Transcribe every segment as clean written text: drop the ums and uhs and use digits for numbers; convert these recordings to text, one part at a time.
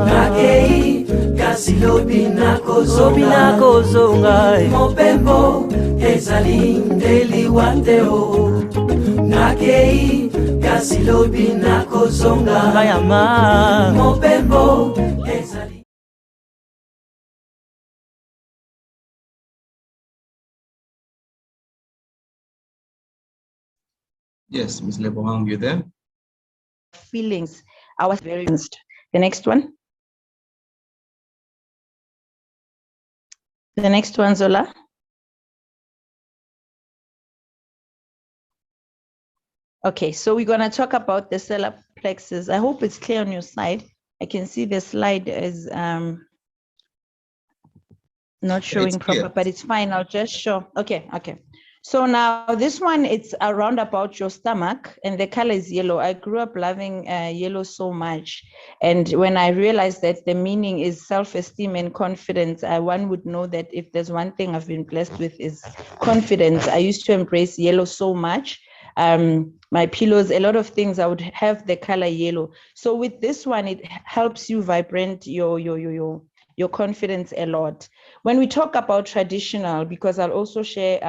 Nakei kasilobi nako zonga mopembo ezali ndeli wateo Nakei kasilobi nako zonga mayama mopembo ezali. Yes, Ms. Lebohang, you there? Feelings. I was very honest. The next one. The next one, Zola. Okay, so we're going to talk about the solar plexus. I hope it's clear on your side. I can see the slide is not showing proper, but it's fine. I'll just show. Okay. So now this one, it's around about your stomach and the color is yellow. I grew up loving yellow so much. And when I realized that the meaning is self-esteem and confidence, one would know that if there's one thing I've been blessed with is confidence. I used to embrace yellow so much. My pillows, a lot of things, I would have the color yellow. So with this one, it helps you vibrate your confidence a lot. When we talk about traditional, because I'll also share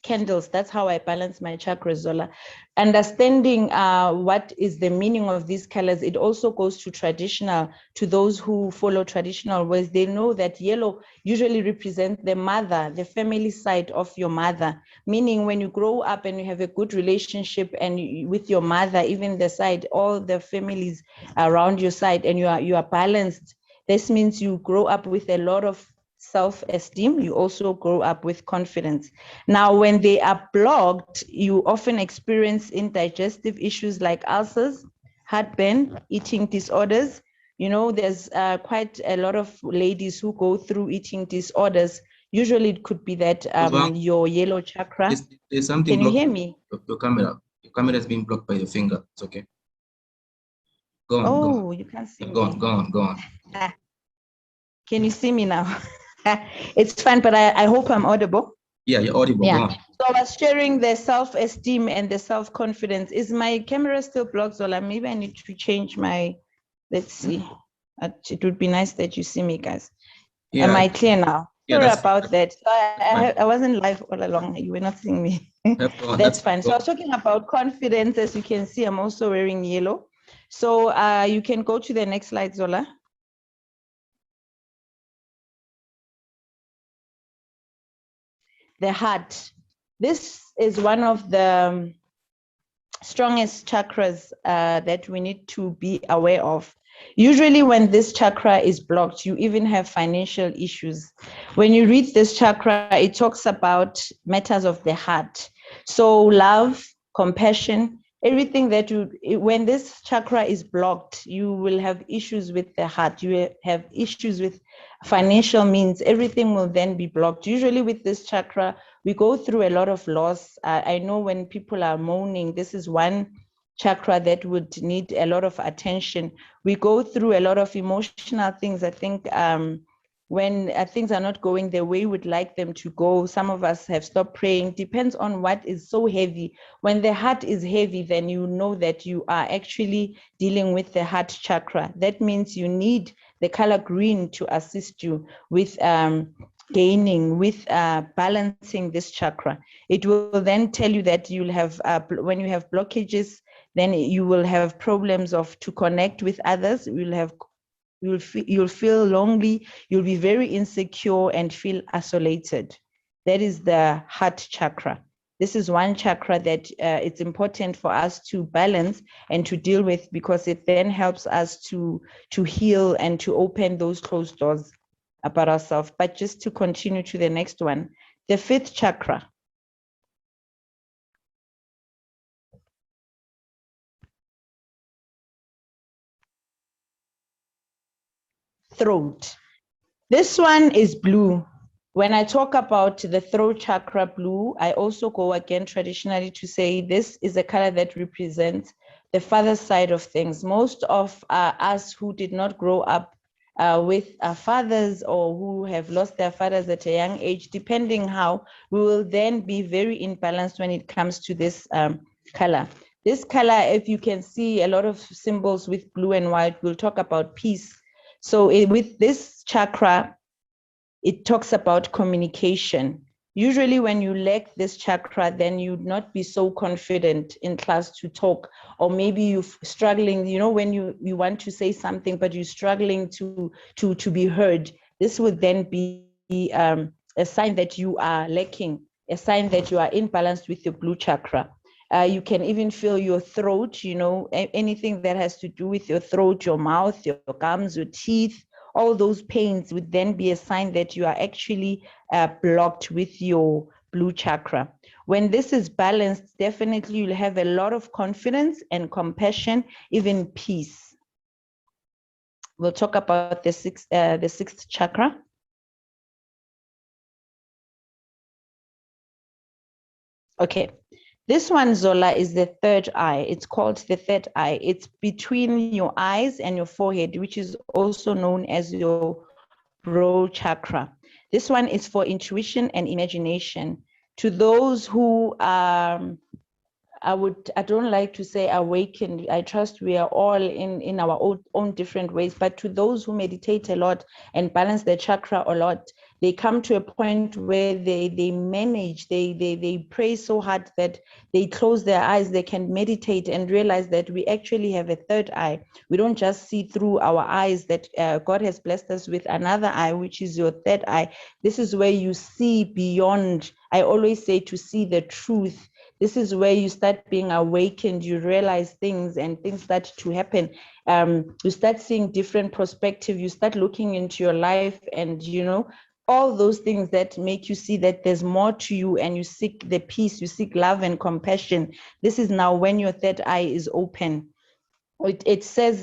candles, that's how I balance my chakras, Zola. Understanding what is the meaning of these colors, it also goes to traditional, to those who follow traditional ways. They know that yellow usually represents the mother, the family side of your mother, meaning when you grow up and you have a good relationship and with your mother, even the side, all the families around your side, and you are balanced, this means you grow up with a lot of self-esteem. You also grow up with confidence. Now, when they are blocked, you often experience indigestive issues like ulcers, heartburn, eating disorders. You know, there's quite a lot of ladies who go through eating disorders. Usually it could be that your yellow chakra. There's something. Can you hear me? Your camera is being blocked by your finger. It's okay. Go on. Oh, you can't see me. Go on. Can you see me now? It's fine, but I hope I'm audible. Yeah, you're audible. Yeah. Go on. So I was sharing the self-esteem and the self-confidence. Is my camera still blocked, Zola? Maybe I need to change my, let's see. It would be nice that you see me, guys. Yeah. Am I clear now? Yeah, sorry about that. So I wasn't live all along. You were not seeing me. That's fine. So I was talking about confidence. As you can see, I'm also wearing yellow. So you can go to the next slide, Zola. The heart. This is one of the strongest chakras that we need to be aware of. Usually when this chakra is blocked, you even have financial issues. When you read this chakra, it talks about matters of the heart. So love, compassion, everything that when this chakra is blocked, you will have issues with the heart. You have issues with financial means. Everything will then be blocked. Usually with this chakra, we go through a lot of loss. I know when people are mourning, this is one chakra that would need a lot of attention. We go through a lot of emotional things. I think when things are not going the way we'd like them to go, some of us have stopped praying. Depends on what is so heavy. When the heart is heavy, then you know that you are actually dealing with the heart chakra. That means you need the color green to assist you with gaining, with balancing this chakra. It will then tell you that you'll have, when you have blockages, then you will have problems to connect with others. You'll feel lonely, you'll be very insecure and feel isolated. That is the heart chakra. This is one chakra that it's important for us to balance and to deal with, because it then helps us to heal and to open those closed doors about ourselves. But just to continue to the next one, the fifth chakra. Throat. This one is blue. When I talk about the throat chakra blue, I also go again traditionally to say this is a color that represents the father side of things. Most of us who did not grow up with our fathers, or who have lost their fathers at a young age, depending how, we will then be very imbalanced when it comes to this color. This color, if you can see a lot of symbols with blue and white, we'll talk about peace. So with this chakra, it talks about communication. Usually when you lack this chakra, then you'd not be so confident in class to talk, or maybe you're struggling, when you want to say something, but you're struggling to be heard. This would then be a sign that you are lacking, a sign that you are imbalanced with your blue chakra. You can even feel your throat, anything that has to do with your throat, your mouth, your gums, your teeth. All those pains would then be a sign that you are actually blocked with your blue chakra. When this is balanced, definitely you'll have a lot of confidence and compassion, even peace. We'll talk about the sixth chakra. Okay. This one, Zola, is the third eye. It's called the third eye. It's between your eyes and your forehead, which is also known as your brow chakra. This one is for intuition and imagination. To those who I don't like to say awakened. I trust we are all in our own different ways, but to those who meditate a lot and balance their chakra a lot, they come to a point where they manage, they pray so hard that they close their eyes, they can meditate and realize that we actually have a third eye. We don't just see through our eyes, that God has blessed us with another eye, which is your third eye. This is where you see beyond. I always say to see the truth. This is where you start being awakened. You realize things and things start to happen. You start seeing different perspective. You start looking into your life, and all those things that make you see that there's more to you, and you seek the peace, you seek love and compassion. This is now when your third eye is open. It says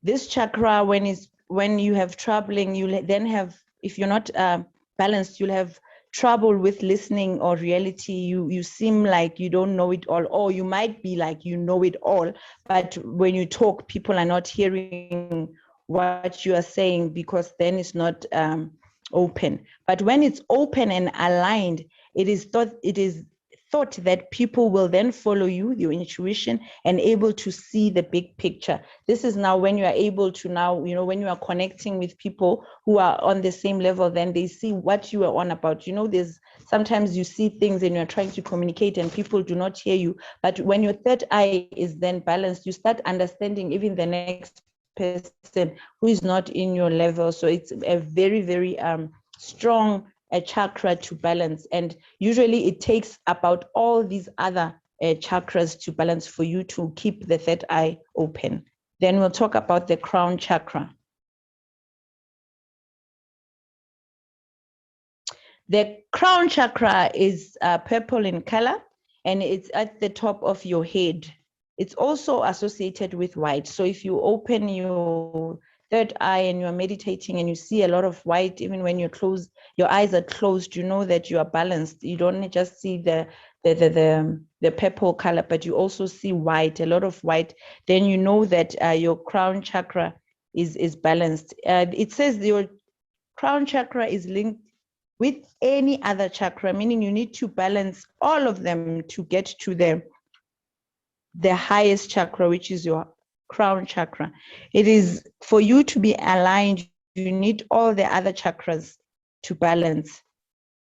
this chakra, when you have troubling, you then have, if you're not balanced, you'll have trouble with listening or reality. You seem like you don't know it all, or you might be like you know it all, but when you talk, people are not hearing what you are saying, because then it's not open. But when it's open and aligned, it is thought that people will then follow you, your intuition, and able to see the big picture. This is now when you are able to when you are connecting with people who are on the same level, then they see what you are on about. There's sometimes you see things and you're trying to communicate and people do not hear you. But when your third eye is then balanced, you start understanding even the next person who is not in your level. So it's a very, very strong chakra to balance, and usually it takes about all these other chakras to balance for you to keep the third eye open. Then we'll talk about the crown chakra. The crown chakra is purple in color, and it's at the top of your head. It's also associated with white. So if you open your third eye and you're meditating and you see a lot of white, even when your eyes are closed, you know that you are balanced. You don't just see the purple color, but you also see white, a lot of white. Then you know that your crown chakra is balanced. It says your crown chakra is linked with any other chakra, meaning you need to balance all of them to get to the highest chakra, which is your crown chakra. It is for you to be aligned, you need all the other chakras to balance.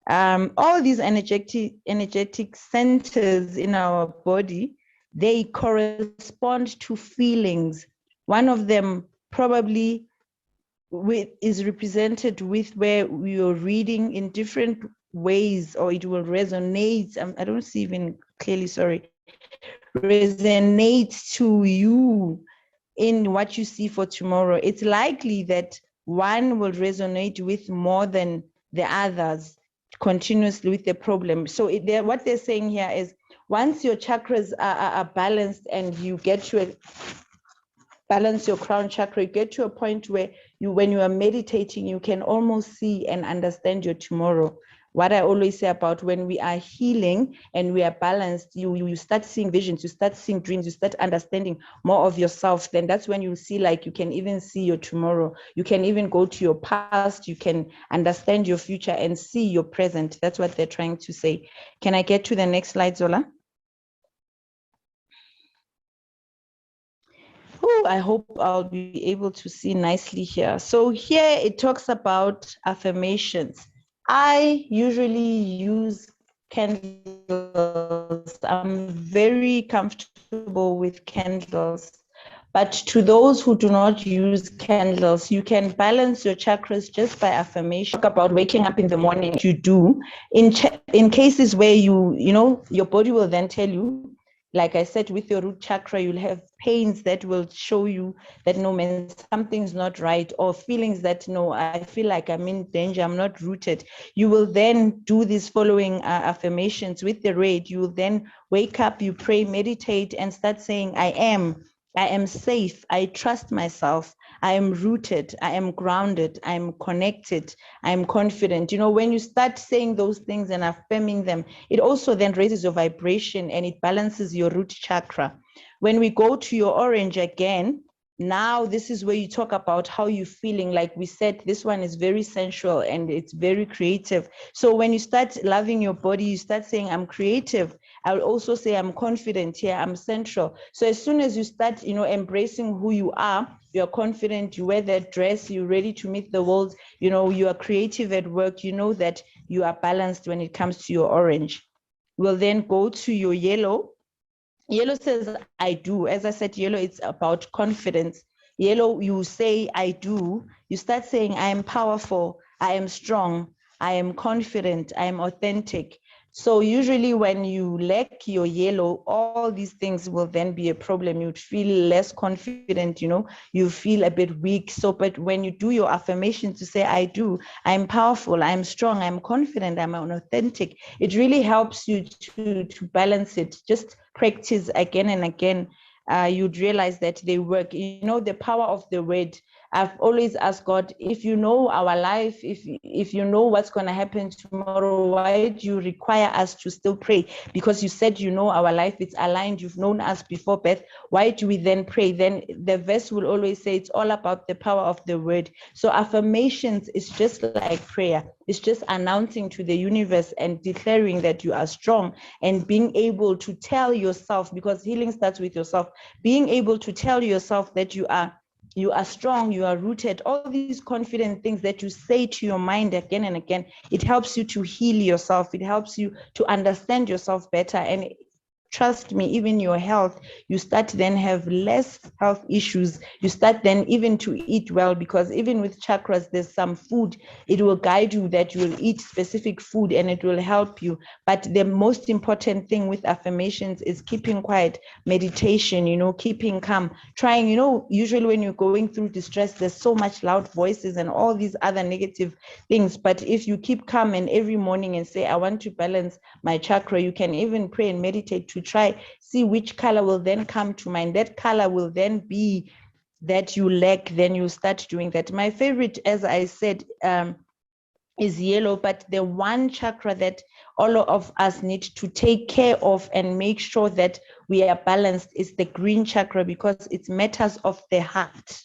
All these energetic centers in our body, they correspond to feelings. One of them probably is represented with where we are reading in different ways, or it will resonate. I don't see even clearly, sorry. Resonates to you in what you see for tomorrow. It's likely that one will resonate with more than the others continuously with the problem. So what they're saying here is, once your chakras are balanced and you get to balance your crown chakra, you get to a point where when you are meditating, you can almost see and understand your tomorrow. what I always say about when we are healing and we are balanced, you start seeing visions, you start seeing dreams, you start understanding more of yourself. Then that's when you see, like, you can even see your tomorrow. You can even go to your past. You can understand your future and see your present. That's what they're trying to say. Can I get to the next slide, Zola? Oh, I hope I'll be able to see nicely here. So here it talks about affirmations. I usually use candles. I'm very comfortable with candles. But to those who do not use candles, you can balance your chakras just by affirmation. Talk about waking up in the morning. You do in cases where your body will then tell you, like I said, with your root chakra, you'll have pains that will show you that, no, man, something's not right, or feelings that, no, I feel like I'm in danger, I'm not rooted. You will then do these following affirmations with the red. You will then wake up, you pray, meditate, and start saying, I am safe, I trust myself, I am rooted, I am grounded, I am connected, I am confident. When you start saying those things and affirming them, it also then raises your vibration and it balances your root chakra. When we go to your orange again, now this is where you talk about how you're feeling. Like we said, this one is very sensual and it's very creative. So when you start loving your body, you start saying, I'm creative. I will also say, I'm confident here, I'm central. So as soon as you start, embracing who you are confident, you wear that dress, you're ready to meet the world, you are creative at work, you know that you are balanced when it comes to your orange. We'll then go to your yellow. Yellow says, I do. As I said, yellow, it's about confidence. Yellow, you say, I do. You start saying, I am powerful, I am strong, I am confident, I am authentic. So usually when you lack your yellow, all these things will then be a problem. You'd feel less confident, you feel a bit weak. So, but when you do your affirmation to say, I do, I'm powerful, I'm strong, I'm confident, I'm authentic, it really helps you to balance it. Just practice again and again. You'd realize that they work. The power of the word. I've always asked God, if you know our life, if you know what's going to happen tomorrow, why do you require us to still pray? Because you said you know our life, it's aligned, you've known us before birth. Why do we then pray? Then the verse will always say it's all about the power of the word. So affirmations is just like prayer. It's just announcing to the universe and declaring that you are strong, and being able to tell yourself, because healing starts with yourself, being able to tell yourself that you are strong, you are rooted, all these confident things that you say to your mind again and again. It helps you to heal yourself. It helps you to understand yourself better. And trust me, even your health, you start then have less health issues. You start then even to eat well, because even with chakras, there's some food, it will guide you that you will eat specific food and it will help you. But the most important thing with affirmations is keeping quiet, meditation, keeping calm, trying, usually when you're going through distress, there's so much loud voices and all these other negative things. But if you keep calm and every morning and say, I want to balance my chakra, you can even pray and meditate to try, see which color will then come to mind. That color will then be that you lack, then you start doing that. My favorite, as I said, is yellow, but the one chakra that all of us need to take care of and make sure that we are balanced is the green chakra, because it's matters of the heart.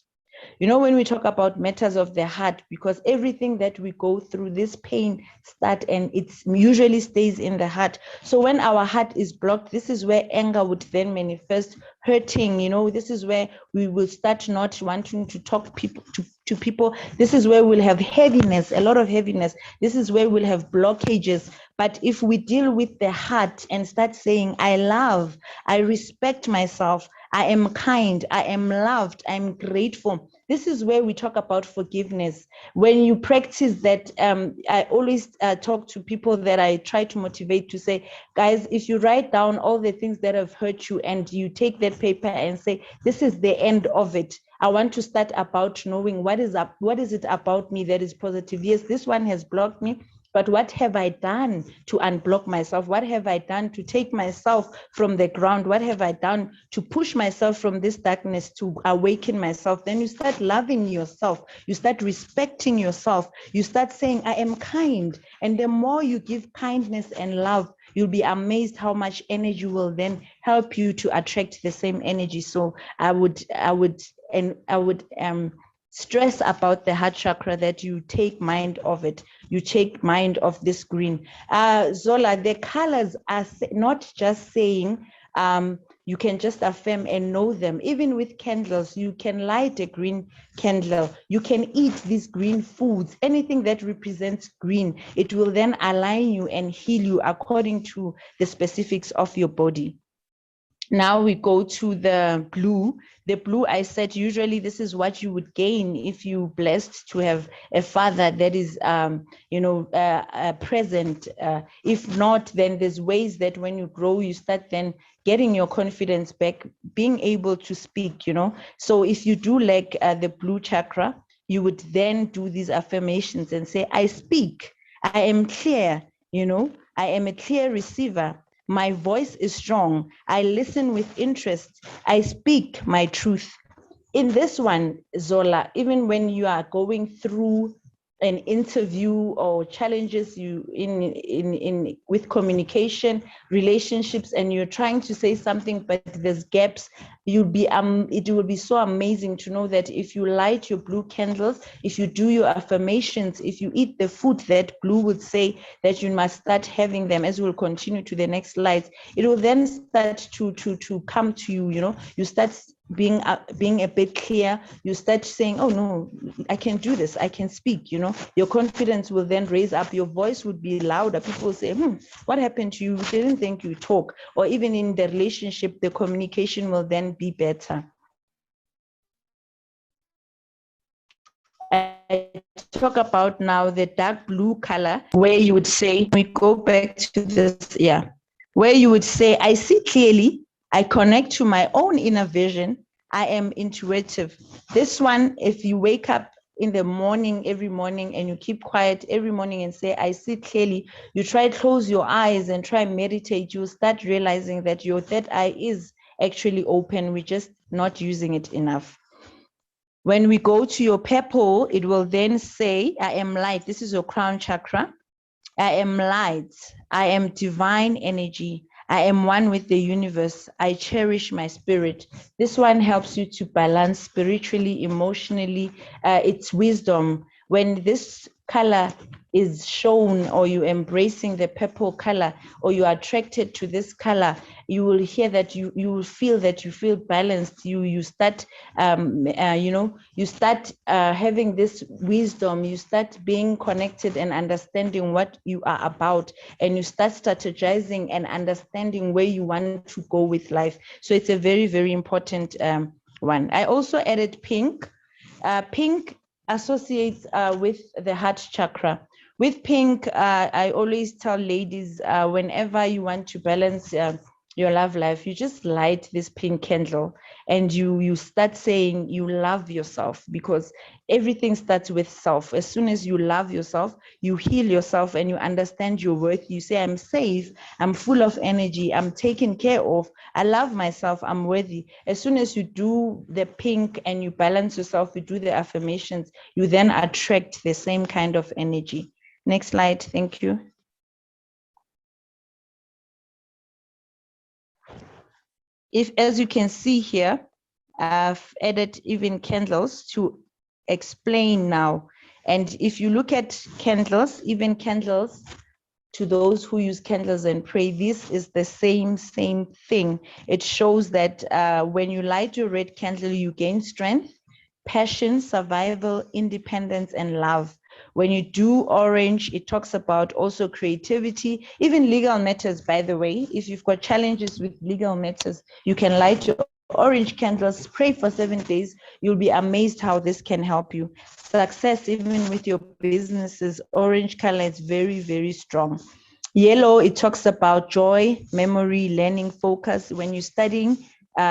When we talk about matters of the heart, because everything that we go through, this pain start and it usually stays in the heart. So when our heart is blocked, this is where anger would then manifest, hurting. This is where we will start not wanting to talk to people. This is where we'll have heaviness, a lot of heaviness. This is where we'll have blockages. But if we deal with the heart and start saying, I love, I respect myself, I am kind, I am loved, I'm grateful. This is where we talk about forgiveness. When you practice that, I always talk to people that I try to motivate to say, guys, if you write down all the things that have hurt you and you take that paper and say, this is the end of it. I want to start about knowing what is it about me that is positive. Yes, this one has blocked me. but what have I done to unblock myself? What have I done to take myself from the ground? What have I done to push myself from this darkness to awaken myself? Then you start loving yourself. You start respecting yourself. You start saying, I am kind. And the more you give kindness and love, you'll be amazed how much energy will then help you to attract the same energy. So I would stress about the heart chakra, that you take mind of it. You take mind of this green. Zola, the colors are not just saying you can just affirm and know them. Even with candles, you can light a green candle. You can eat these green foods. Anything that represents green, it will then align you and heal you according to the specifics of your body. Now we go to the blue. The blue, I said, usually this is what you would gain if you blessed to have a father that is, present. If not, then there's ways that when you grow, you start then getting your confidence back, being able to speak, So if you do like the blue chakra, you would then do these affirmations and say, I speak, I am clear, I am a clear receiver. My voice is strong. I listen with interest. I speak my truth. In this one, Zola, even when you are going through an interview or challenges you in with communication, relationships, and you're trying to say something but there's gaps, it will be so amazing to know that if you light your blue candles, if you do your affirmations, if you eat the food that blue would say that you must start having them, as we'll continue to the next slides, it will then start to come to you. You start being a bit clear. You start saying, oh no, I can do this, I can speak. Your confidence will then raise up. Your voice would be louder. People will say, what happened to you? We didn't think you talk. Or even in the relationship, the communication will then be better. I talk about now the dark blue color, where you would say, we go back to this, where you would say, I see clearly, I connect to my own inner vision, I am intuitive. This one, if you wake up in the morning, every morning, and you keep quiet every morning and say, I see clearly, you try to close your eyes and try and meditate, you'll start realizing that your third eye is actually open. We're just not using it enough. When we go to your purple, it will then say, I am light. This is your crown chakra. I am light. I am divine energy. I am one with the universe. I cherish my spirit. This one helps you to balance spiritually, emotionally. It's wisdom. When this color is shown, or you're embracing the purple color, or you are attracted to this color, you will hear that you will feel that you feel balanced. You start you start having this wisdom. You start being connected and understanding what you are about, and you start strategizing and understanding where you want to go with life. So it's a very, very important one. I also added pink. Pink associates with the heart chakra. With pink, I always tell ladies, whenever you want to balance your love life, you just light this pink candle and you start saying you love yourself, because everything starts with self. As soon as you love yourself, you heal yourself and you understand your worth. You say, I'm safe, I'm full of energy, I'm taken care of, I love myself, I'm worthy. As soon as you do the pink and you balance yourself, you do the affirmations, you then attract the same kind of energy. Next slide, thank you. As you can see here, I've added even candles to explain now. And if you look at candles, even candles, to those who use candles and pray, this is the same thing. It shows that when you light your red candle, you gain strength, passion, survival, independence, and love. When you do orange, it talks about also creativity, even legal matters, by the way. If you've got challenges with legal matters, you can light your orange candles, pray for 7 days. You'll be amazed how this can help you. Success, even with your businesses, orange color is very, very strong. Yellow, it talks about joy, memory, learning, focus. When you're studying,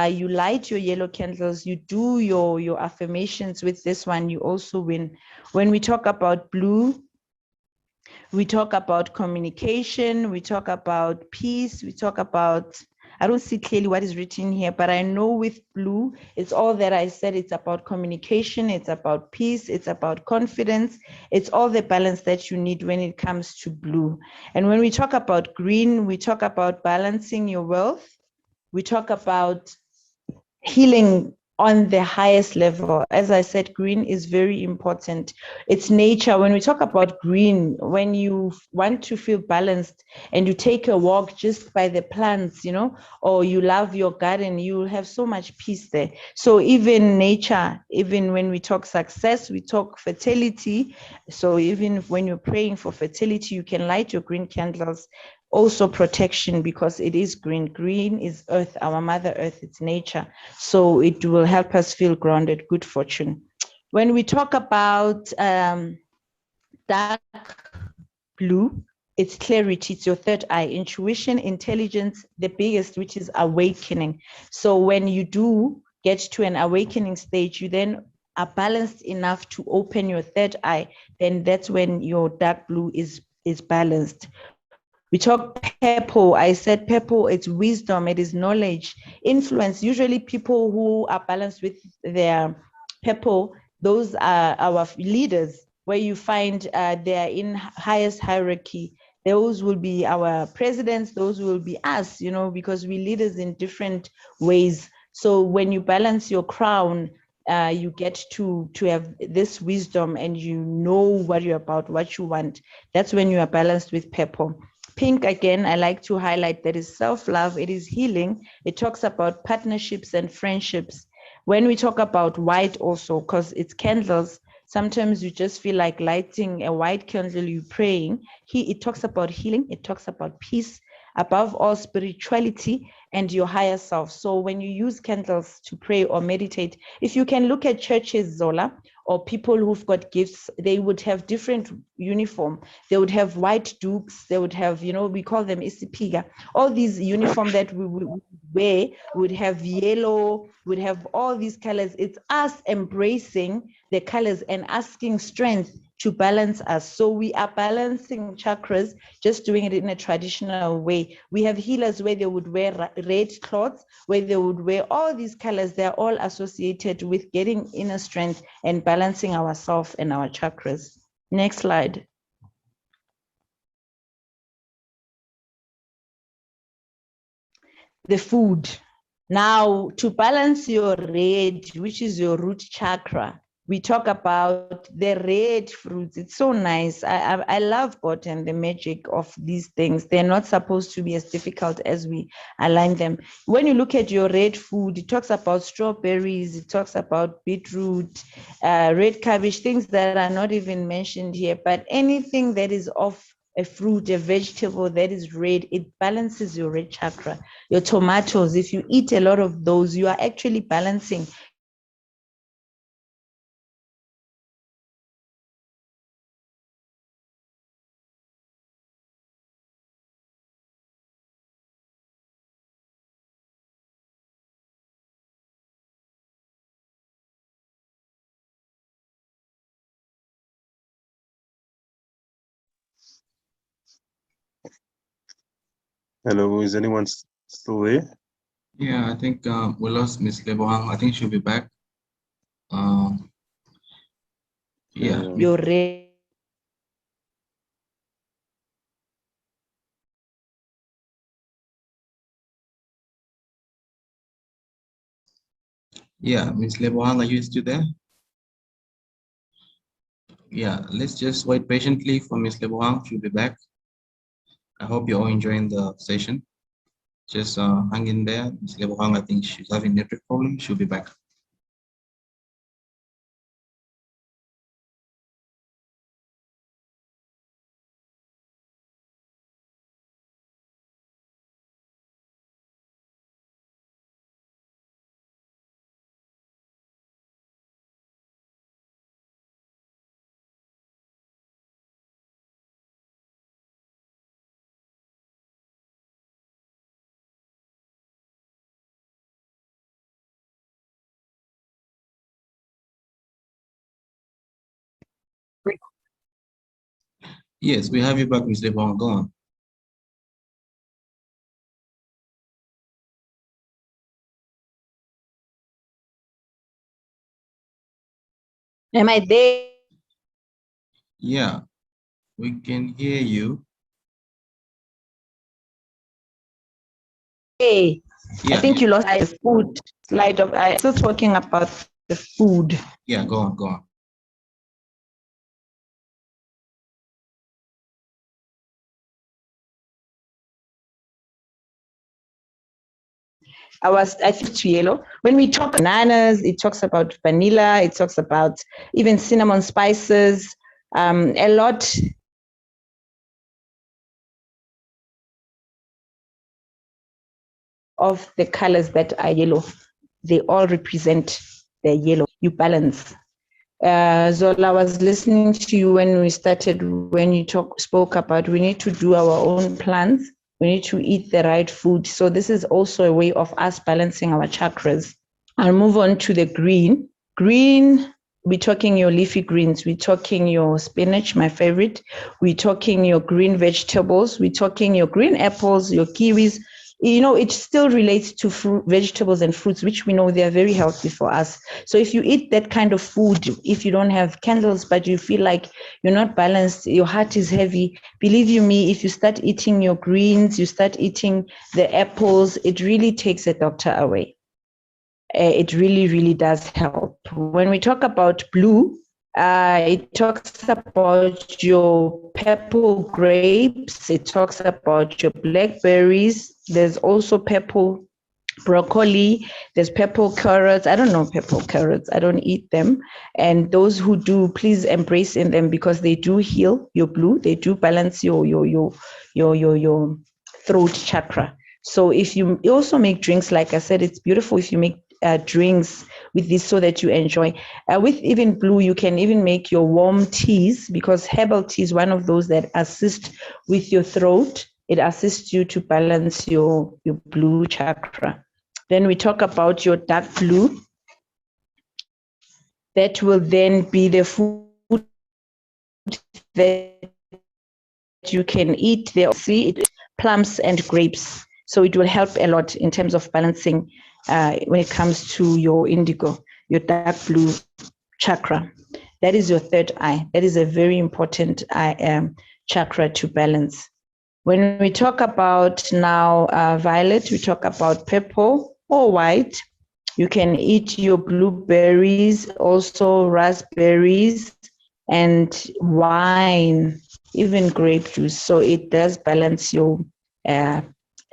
you light your yellow candles, you do your affirmations with this one, you also win. When we talk about blue, We talk about communication, we talk about peace, we talk about, I don't see clearly what is written here, but I know with blue, it's all that I said. It's about communication, it's about peace, it's about confidence. It's all the balance that you need when it comes to blue. And when we talk about green, we talk about balancing your wealth. We talk about healing on the highest level. As I said, green is very important. It's nature. When we talk about green, when you want to feel balanced and you take a walk just by the plants, you know, or you love your garden, you will have so much peace there. So even nature, even when we talk success, we talk fertility. So even when you're praying for fertility, you can light your green candles. Also protection, because it is green. Green is earth, our mother earth, it's nature. So it will help us feel grounded, good fortune. When we talk about dark blue, it's clarity, it's your third eye, intuition, intelligence, the biggest, which is awakening. So when you do get to an awakening stage, you then are balanced enough to open your third eye, then that's when your dark blue is balanced. We talk purple. I said purple, it's wisdom, it is knowledge, influence. Usually people who are balanced with their purple, those are our leaders, where you find they are in highest hierarchy. Those will be our presidents, those will be us, you know, because we leaders in different ways. So when you balance your crown, you get to have this wisdom and you know what you're about, what you want. That's when you are balanced with purple. Pink, again, I like to highlight that is self-love, it is healing. It talks about partnerships and friendships. When we talk about white also, because it's candles, sometimes you just feel like lighting a white candle, you praying. It talks about healing, it talks about peace, above all spirituality and your higher self. So when you use candles to pray or meditate, if you can look at churches, Zola, or people who've got gifts, they would have different uniform. They would have white dukes, they would have, you know, we call them isipiga. All these uniform that we would wear would have yellow, would have all these colors. It's us embracing the colors and asking strength to balance us. So we are balancing chakras, just doing it in a traditional way. We have healers where they would wear red cloths, where they would wear all these colors. They're all associated with getting inner strength and balancing ourselves and our chakras. Next slide. The food. Now, to balance your red, which is your root chakra, we talk about the red fruits. It's so nice. I love God and the magic of these things. They're not supposed to be as difficult as we align them. When you look at your red food, it talks about strawberries, it talks about beetroot, red cabbage, things that are not even mentioned here, but anything that is of a fruit, a vegetable that is red, it balances your red chakra. Your tomatoes, if you eat a lot of those, you are actually balancing your red chakra. When you look at Hello, is anyone still there? Yeah, I think we lost Miss Lebohang. I think she'll be back. Yeah. your red. Yeah, Miss Lebohang, are you still there? Yeah, let's just wait patiently for Miss Lebohang. She'll be back. I hope you're all enjoying the session. Just hang in there. Miss Lebohang, I think she's having network problem. She'll be back. Yes, we have you back, Ms. Lebohang. Go on. Am I there? Yeah, we can hear you. Hey, I Yeah, think you lost the food slide of. I still talking about the food. yeah, go on, go on. I think it's yellow. When we talk bananas, it talks about vanilla, it talks about even cinnamon spices, a lot. Of the colors that are yellow, they all represent the yellow. You balance. Zola, I was listening to you when we started, when you spoke about we need to do our own plans. We need to eat the right food. So this is also a way of us balancing our chakras. I'll move on to the green. Green, we're talking your leafy greens. We're talking your spinach, my favorite. We're talking your green vegetables. We're talking your green apples, your kiwis. You know, it still relates to vegetables and fruits, which we know they are very healthy for us. So if you eat that kind of food, if you don't have candles, but you feel like you're not balanced, your heart is heavy, believe you me, if you start eating your greens, you start eating the apples, it really takes the doctor away. It really, really does help. When we talk about blue, it talks about your purple grapes, it talks about your blackberries. There's also purple broccoli, there's purple carrots. I don't know purple carrots, I don't eat them. And those who do, please embrace in them because they do heal your blue, they do balance your throat chakra. So if you also make drinks, like I said, it's beautiful if you make drinks with this so that you enjoy. With even blue, you can even make your warm teas because herbal tea is one of those that assist with your throat. It assists you to balance your blue chakra. Then we talk about your dark blue. That will then be the food that you can eat. There, see, plums and grapes. So it will help a lot in terms of balancing when it comes to your indigo, your dark blue chakra. That is your third eye. That is a very important chakra to balance. When we talk about now violet, we talk about purple or white. You can eat your blueberries, also raspberries, and wine, even grape juice. So it does balance your.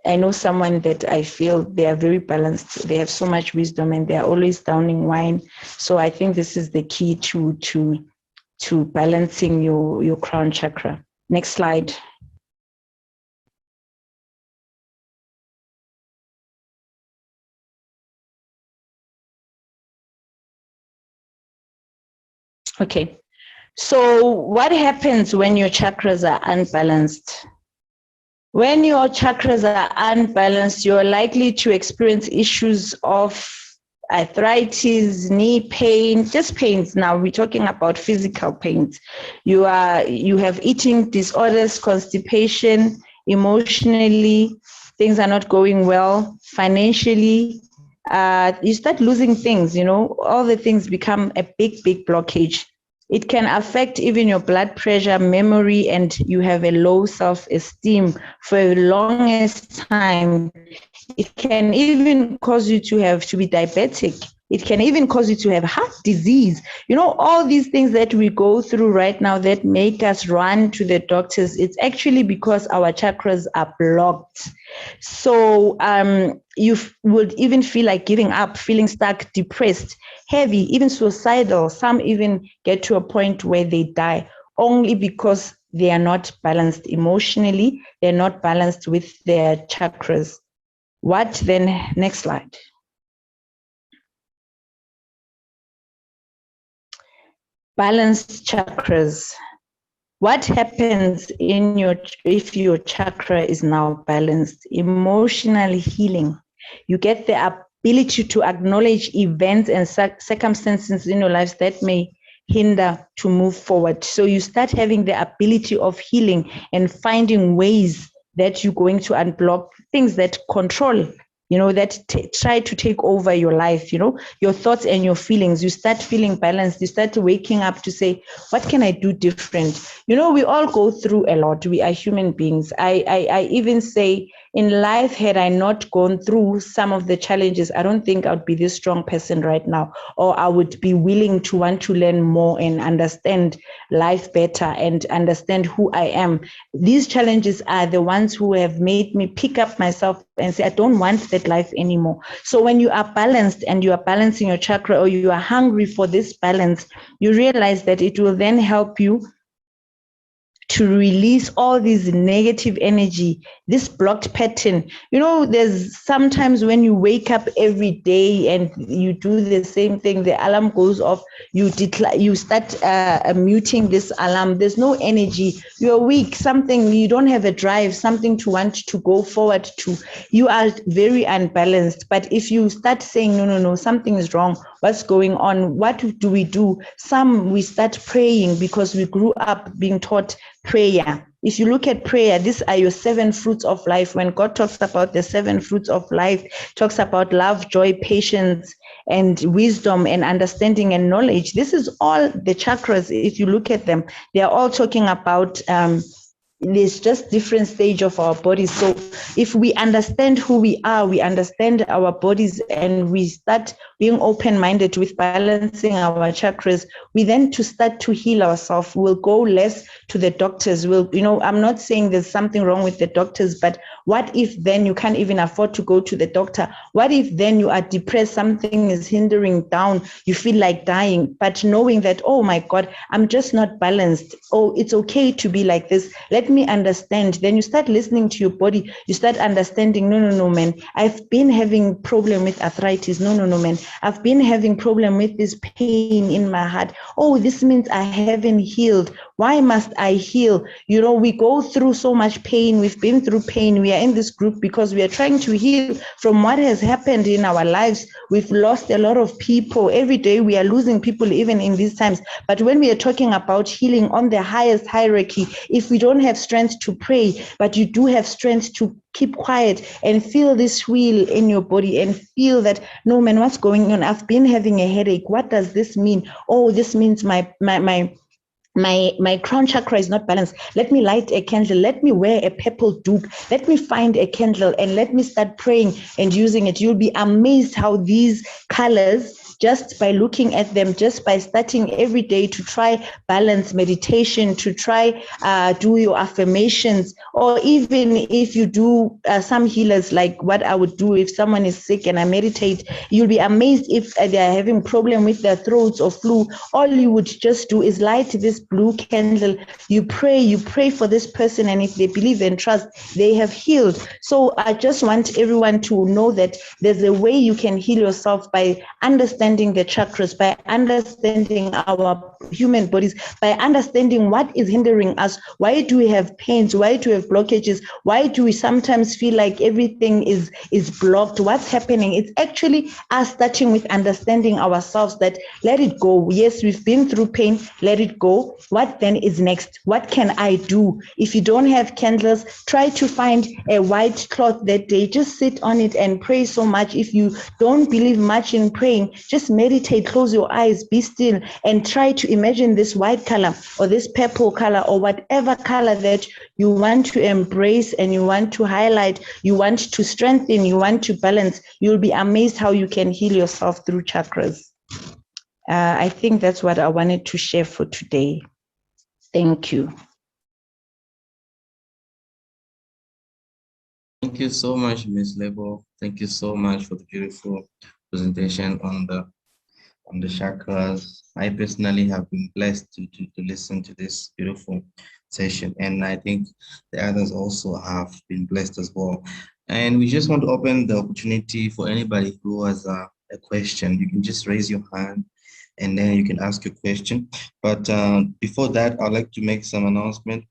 I know someone that I feel they are very balanced. They have so much wisdom, and they are always downing wine. So I think this is the key to balancing your crown chakra. Next slide. Okay, so what happens when your chakras are unbalanced? When your chakras are unbalanced, you're likely to experience issues of arthritis, knee pain, just pains. Now we're talking about physical pains. You have eating disorders, constipation, emotionally, things are not going well, financially. You start losing things, all the things become a big blockage. It can affect even your blood pressure, memory, and you have a low self-esteem for the longest time. It can even cause you to be diabetic. It can even cause you to have heart disease. All these things that we go through right now that make us run to the doctors, it's actually because our chakras are blocked. So you would even feel like giving up, feeling stuck, depressed, heavy, even suicidal. Some even get to a point where they die only because they are not balanced emotionally. They're not balanced with their chakras. What then? Next slide. Balanced chakras. What happens if your chakra is now balanced? Emotional healing. You get the ability to acknowledge events and circumstances in your lives that may hinder to move forward. So you start having the ability of healing and finding ways that you're going to unblock things that control, that try to take over your life, your thoughts and your feelings. You start feeling balanced. You start waking up to say, what can I do different? We all go through a lot. We are human beings. I even say, in life, had I not gone through some of the challenges, I don't think I'd be this strong person right now, or I would be willing to want to learn more and understand life better and understand who I am. These challenges are the ones who have made me pick up myself and say, I don't want that life anymore. So when you are balanced and you are balancing your chakra, or you are hungry for this balance, you realize that it will then help you to release all this negative energy, this blocked pattern. There's sometimes when you wake up every day and you do the same thing, the alarm goes off, you start muting this alarm. There's no energy. You're weak, you don't have a drive, something to want to go forward to. You are very unbalanced. But if you start saying, no, something is wrong, what's going on? What do? We start praying because we grew up being taught prayer. If you look at prayer, these are your 7 fruits of life. When God talks about the 7 fruits of life, talks about love, joy, patience, and wisdom, and understanding, and knowledge. This is all the chakras. If you look at them, they are all talking about there's just different stage of our bodies. So if we understand who we are, we understand our bodies, and we start being open-minded with balancing our chakras, we then to start to heal ourselves. We'll go less to the doctors. I'm not saying there's something wrong with the doctors, but what if then you can't even afford to go to the doctor? What if then you are depressed, something is hindering down, you feel like dying, but knowing that, oh my God, I'm just not balanced. Oh, it's okay to be like this. Let me understand. Then you start listening to your body. You start understanding, no, man, I've been having problem with arthritis. No, man, I've been having problem with this pain in my heart. Oh, this means I haven't healed. Why must I heal? We go through so much pain. We've been through pain. We are in this group because we are trying to heal from what has happened in our lives. We've lost a lot of people. Every day we are losing people, even in these times. But when we are talking about healing on the highest hierarchy, if we don't have strength to pray, but you do have strength to keep quiet and feel this wheel in your body and feel that, no, man, what's going on? I've been having a headache. What does this mean? Oh, this means my crown chakra is not balanced. Let me light a candle. Let me wear a purple doek. Let me find a candle and let me start praying and using it. You'll be amazed how these colors, just by looking at them, just by starting every day to try balance meditation, to try do your affirmations, or even if you do some healers, like what I would do if someone is sick and I meditate, you'll be amazed if they're having problem with their throats or flu. All you would just do is light this blue candle. You pray for this person, and if they believe and trust, they have healed. So I just want everyone to know that there's a way you can heal yourself by understanding the chakras, by understanding our human bodies, by understanding what is hindering us. Why do we have pains? Why do we have blockages? Why do we sometimes feel like everything is blocked? What's happening? It's actually us starting with understanding ourselves, that let it go. Yes, we've been through pain. Let it go. What then is next? What can I do? If you don't have candles, try to find a white cloth that day. Just sit on it and pray so much. If you don't believe much in praying, just meditate, close your eyes, be still, and try to imagine this white color or this purple color or whatever color that you want to embrace and you want to highlight, you want to strengthen, you want to balance. You'll be amazed how you can heal yourself through chakras. I think that's what I wanted to share for today. Thank you. Thank you so much, Ms. Lebo. Thank you so much for the beautiful presentation on the chakras. I personally have been blessed to listen to this beautiful session, and I think the others also have been blessed as well. And we just want to open the opportunity for anybody who has a question. You can just raise your hand and then you can ask your question. But before that, I'd like to make some announcement.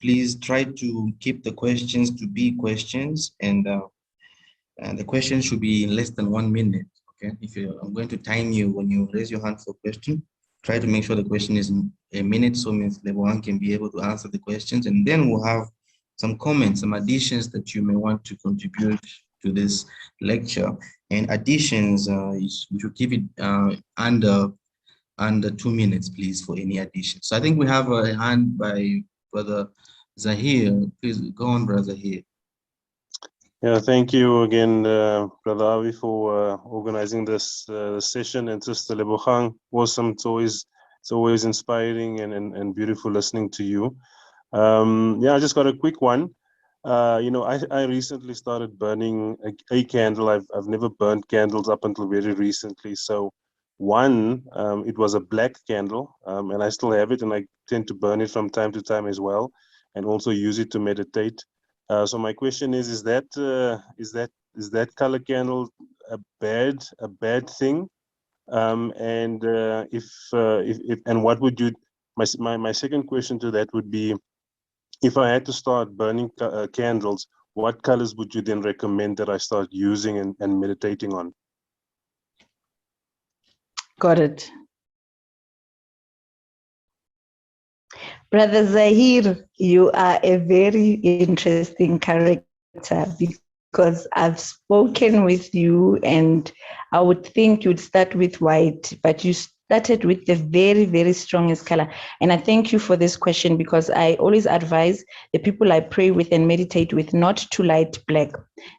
Please try to keep the questions to be questions, and the question should be in less than 1 minute. Okay, I'm going to time you when you raise your hand for question. try to make sure the question is in a minute so Ms. Lebohang can be able to answer the questions, and then we'll have some comments, some additions that you may want to contribute to this lecture. And additions, we should keep it under 2 minutes, please, for any additions. So I think we have a hand by Brother Zahir. Please go on, Brother Zahir. Yeah, thank you again, Brother Avi, for organizing this session, and Sister Lebohang. Awesome. It's always inspiring and beautiful listening to you. Yeah, I just got a quick one. You know, I recently started burning a candle. I've never burned candles up until very recently. So one, it was a black candle, and I still have it, and I tend to burn it from time to time as well, and also use it to meditate. So my question is that color candle a bad thing? And if and what would you? My second question to that would be, if I had to start burning candles, what colors would you then recommend that I start using and meditating on? Got it. Brother Zahir, you are a very interesting character because I've spoken with you and I would think you'd start with white, but you started with the very, very strongest color. And I thank you for this question because I always advise the people I pray with and meditate with not to light black.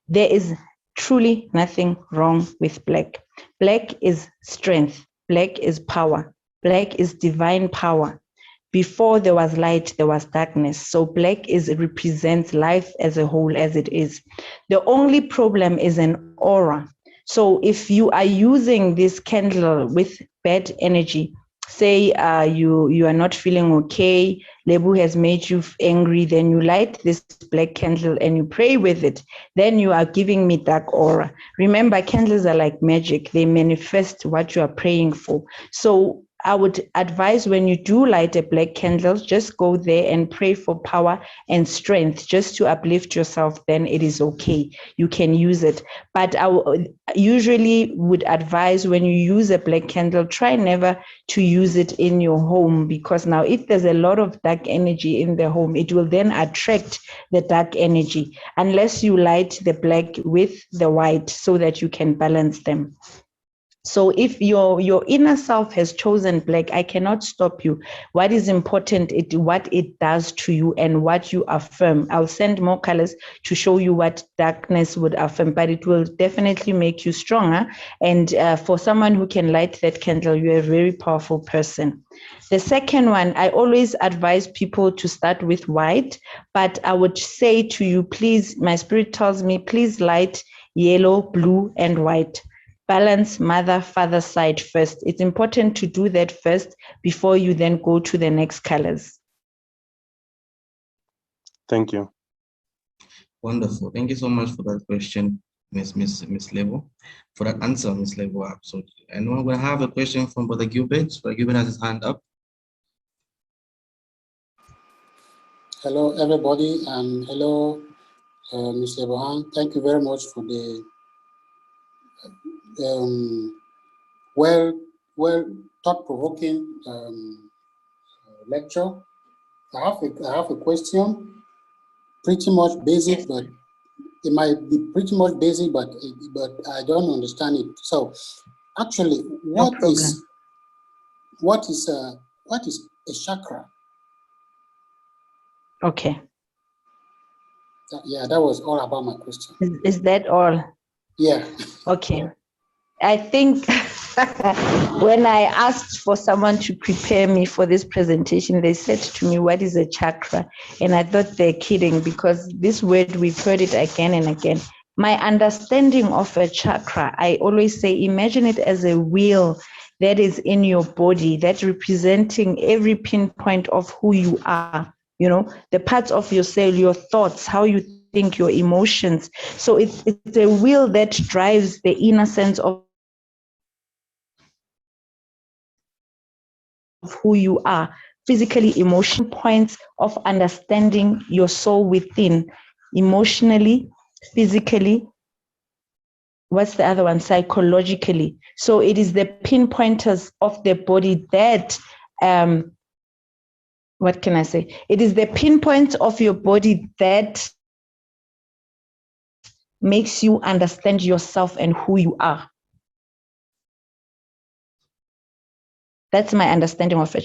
There is truly nothing wrong with black. Black is strength. Black is power. Black is divine power. Before there was light, there was darkness. So black represents life as a whole as it is. The only problem is an aura. So if you are using this candle with bad energy, say you are not feeling okay, Lebu has made you angry, then you light this black candle and you pray with it, then you are giving me dark aura. Remember, candles are like magic. They manifest what you are praying for. So I would advise when you do light a black candle, just go there and pray for power and strength just to uplift yourself. Then it is okay. You can use it. But I usually would advise when you use a black candle, try never to use it in your home, because now if there's a lot of dark energy in the home, it will then attract the dark energy unless you light the black with the white so that you can balance them. So if your inner self has chosen black, I cannot stop you. What is important is what it does to you and what you affirm. I'll send more colors to show you what darkness would affirm, but it will definitely make you stronger. And for someone who can light that candle, you're a very powerful person. The second one, I always advise people to start with white, but I would say to you, please, my spirit tells me, please light yellow, blue, and white. Balance mother, father side first. It's important to do that first before you then go to the next colors. Thank you. Wonderful. Thank you so much for that question, Miss Lebo, for that answer, Miss Lebo. Absolutely. And we're going to have a question from Brother Gilbert. Brother Gilbert has his hand up. Hello, everybody, and hello, Ms. Lebohang. Thank you very much for the well thought-provoking lecture. I have a question, pretty much basic, but it might be pretty much basic, but I don't understand it. So, actually, what is a chakra? Okay. Yeah, that was all about my question. Is that all? Yeah. Okay. I think when I asked for someone to prepare me for this presentation, they said to me, what is a chakra? And I thought they're kidding, because this word, we've heard it again and again. My understanding of a chakra, I always say, imagine it as a wheel that is in your body, that's representing every pinpoint of who you are, you know, the parts of your cell, your thoughts, how you think, your emotions. So it's a wheel that drives the inner sense of who you are, physically, emotional points of understanding your soul within, emotionally, physically, what's the other one? Psychologically. So it is the pinpointers of the body that, what can I say? It is the pinpoint of your body that makes you understand yourself and who you are. That's my understanding of a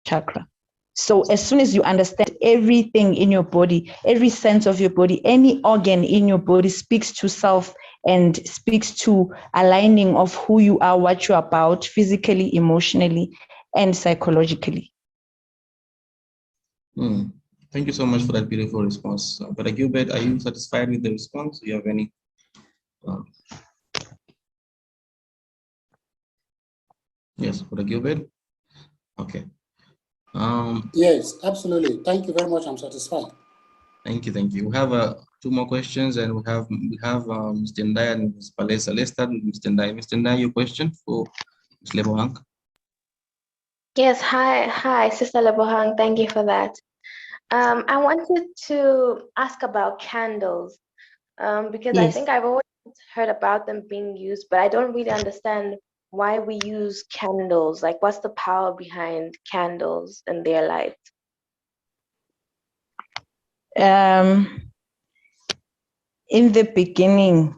chakra. So as soon as you understand everything in your body, every sense of your body, any organ in your body speaks to self and speaks to aligning of who you are, what you're about, physically, emotionally, and psychologically. Thank you so much for that beautiful response. Brother Gilbert, are you satisfied with the response? Do you have any? Yes, Brother Gilbert? Okay. Yes, absolutely. Thank you very much. I'm satisfied. Thank you, thank you. We have two more questions, and we have Mr. Ndai and Ms. Palesa. Let's start with Mr. Ndai. Mr. Ndai, your question for Ms. Lebohang. Yes, hi, Sister Lebohang. Thank you for that. I wanted to ask about candles because I Yes. think I've always heard about them being used, but I don't really understand why we use candles. Like, what's the power behind candles and their light? In the beginning,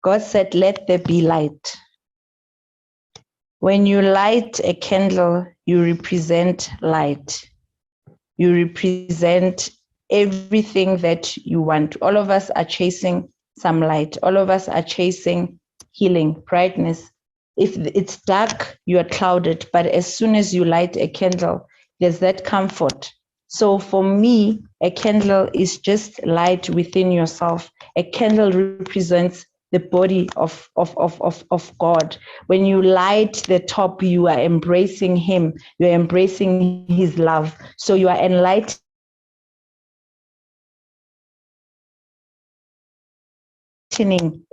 God said, let there be light. When you light a candle, you represent light. You represent everything that you want. All of us are chasing some light. All of us are chasing healing, brightness. If it's dark, you are clouded. But as soon as you light a candle, there's that comfort. So for me, a candle is just light within yourself. A candle represents the body of God. When you light the top, you are embracing him. You are embracing his love. So you are enlightening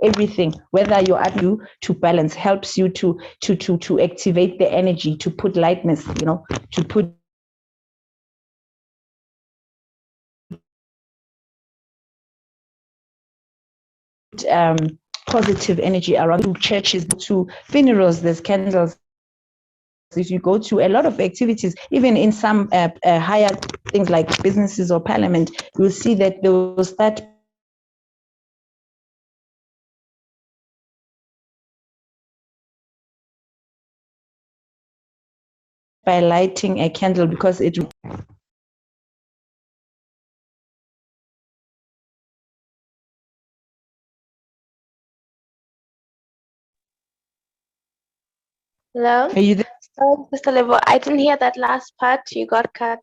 everything, whether you are you to balance, helps you to activate the energy, to put lightness, to put positive energy around. To churches, to funerals, there's candles. If you go to a lot of activities, even in some higher things like businesses or parliament, you'll see that they will start by lighting a candle because it. Hello? Are you there? Sorry, Sister Lebo, I didn't hear that last part. You got cut.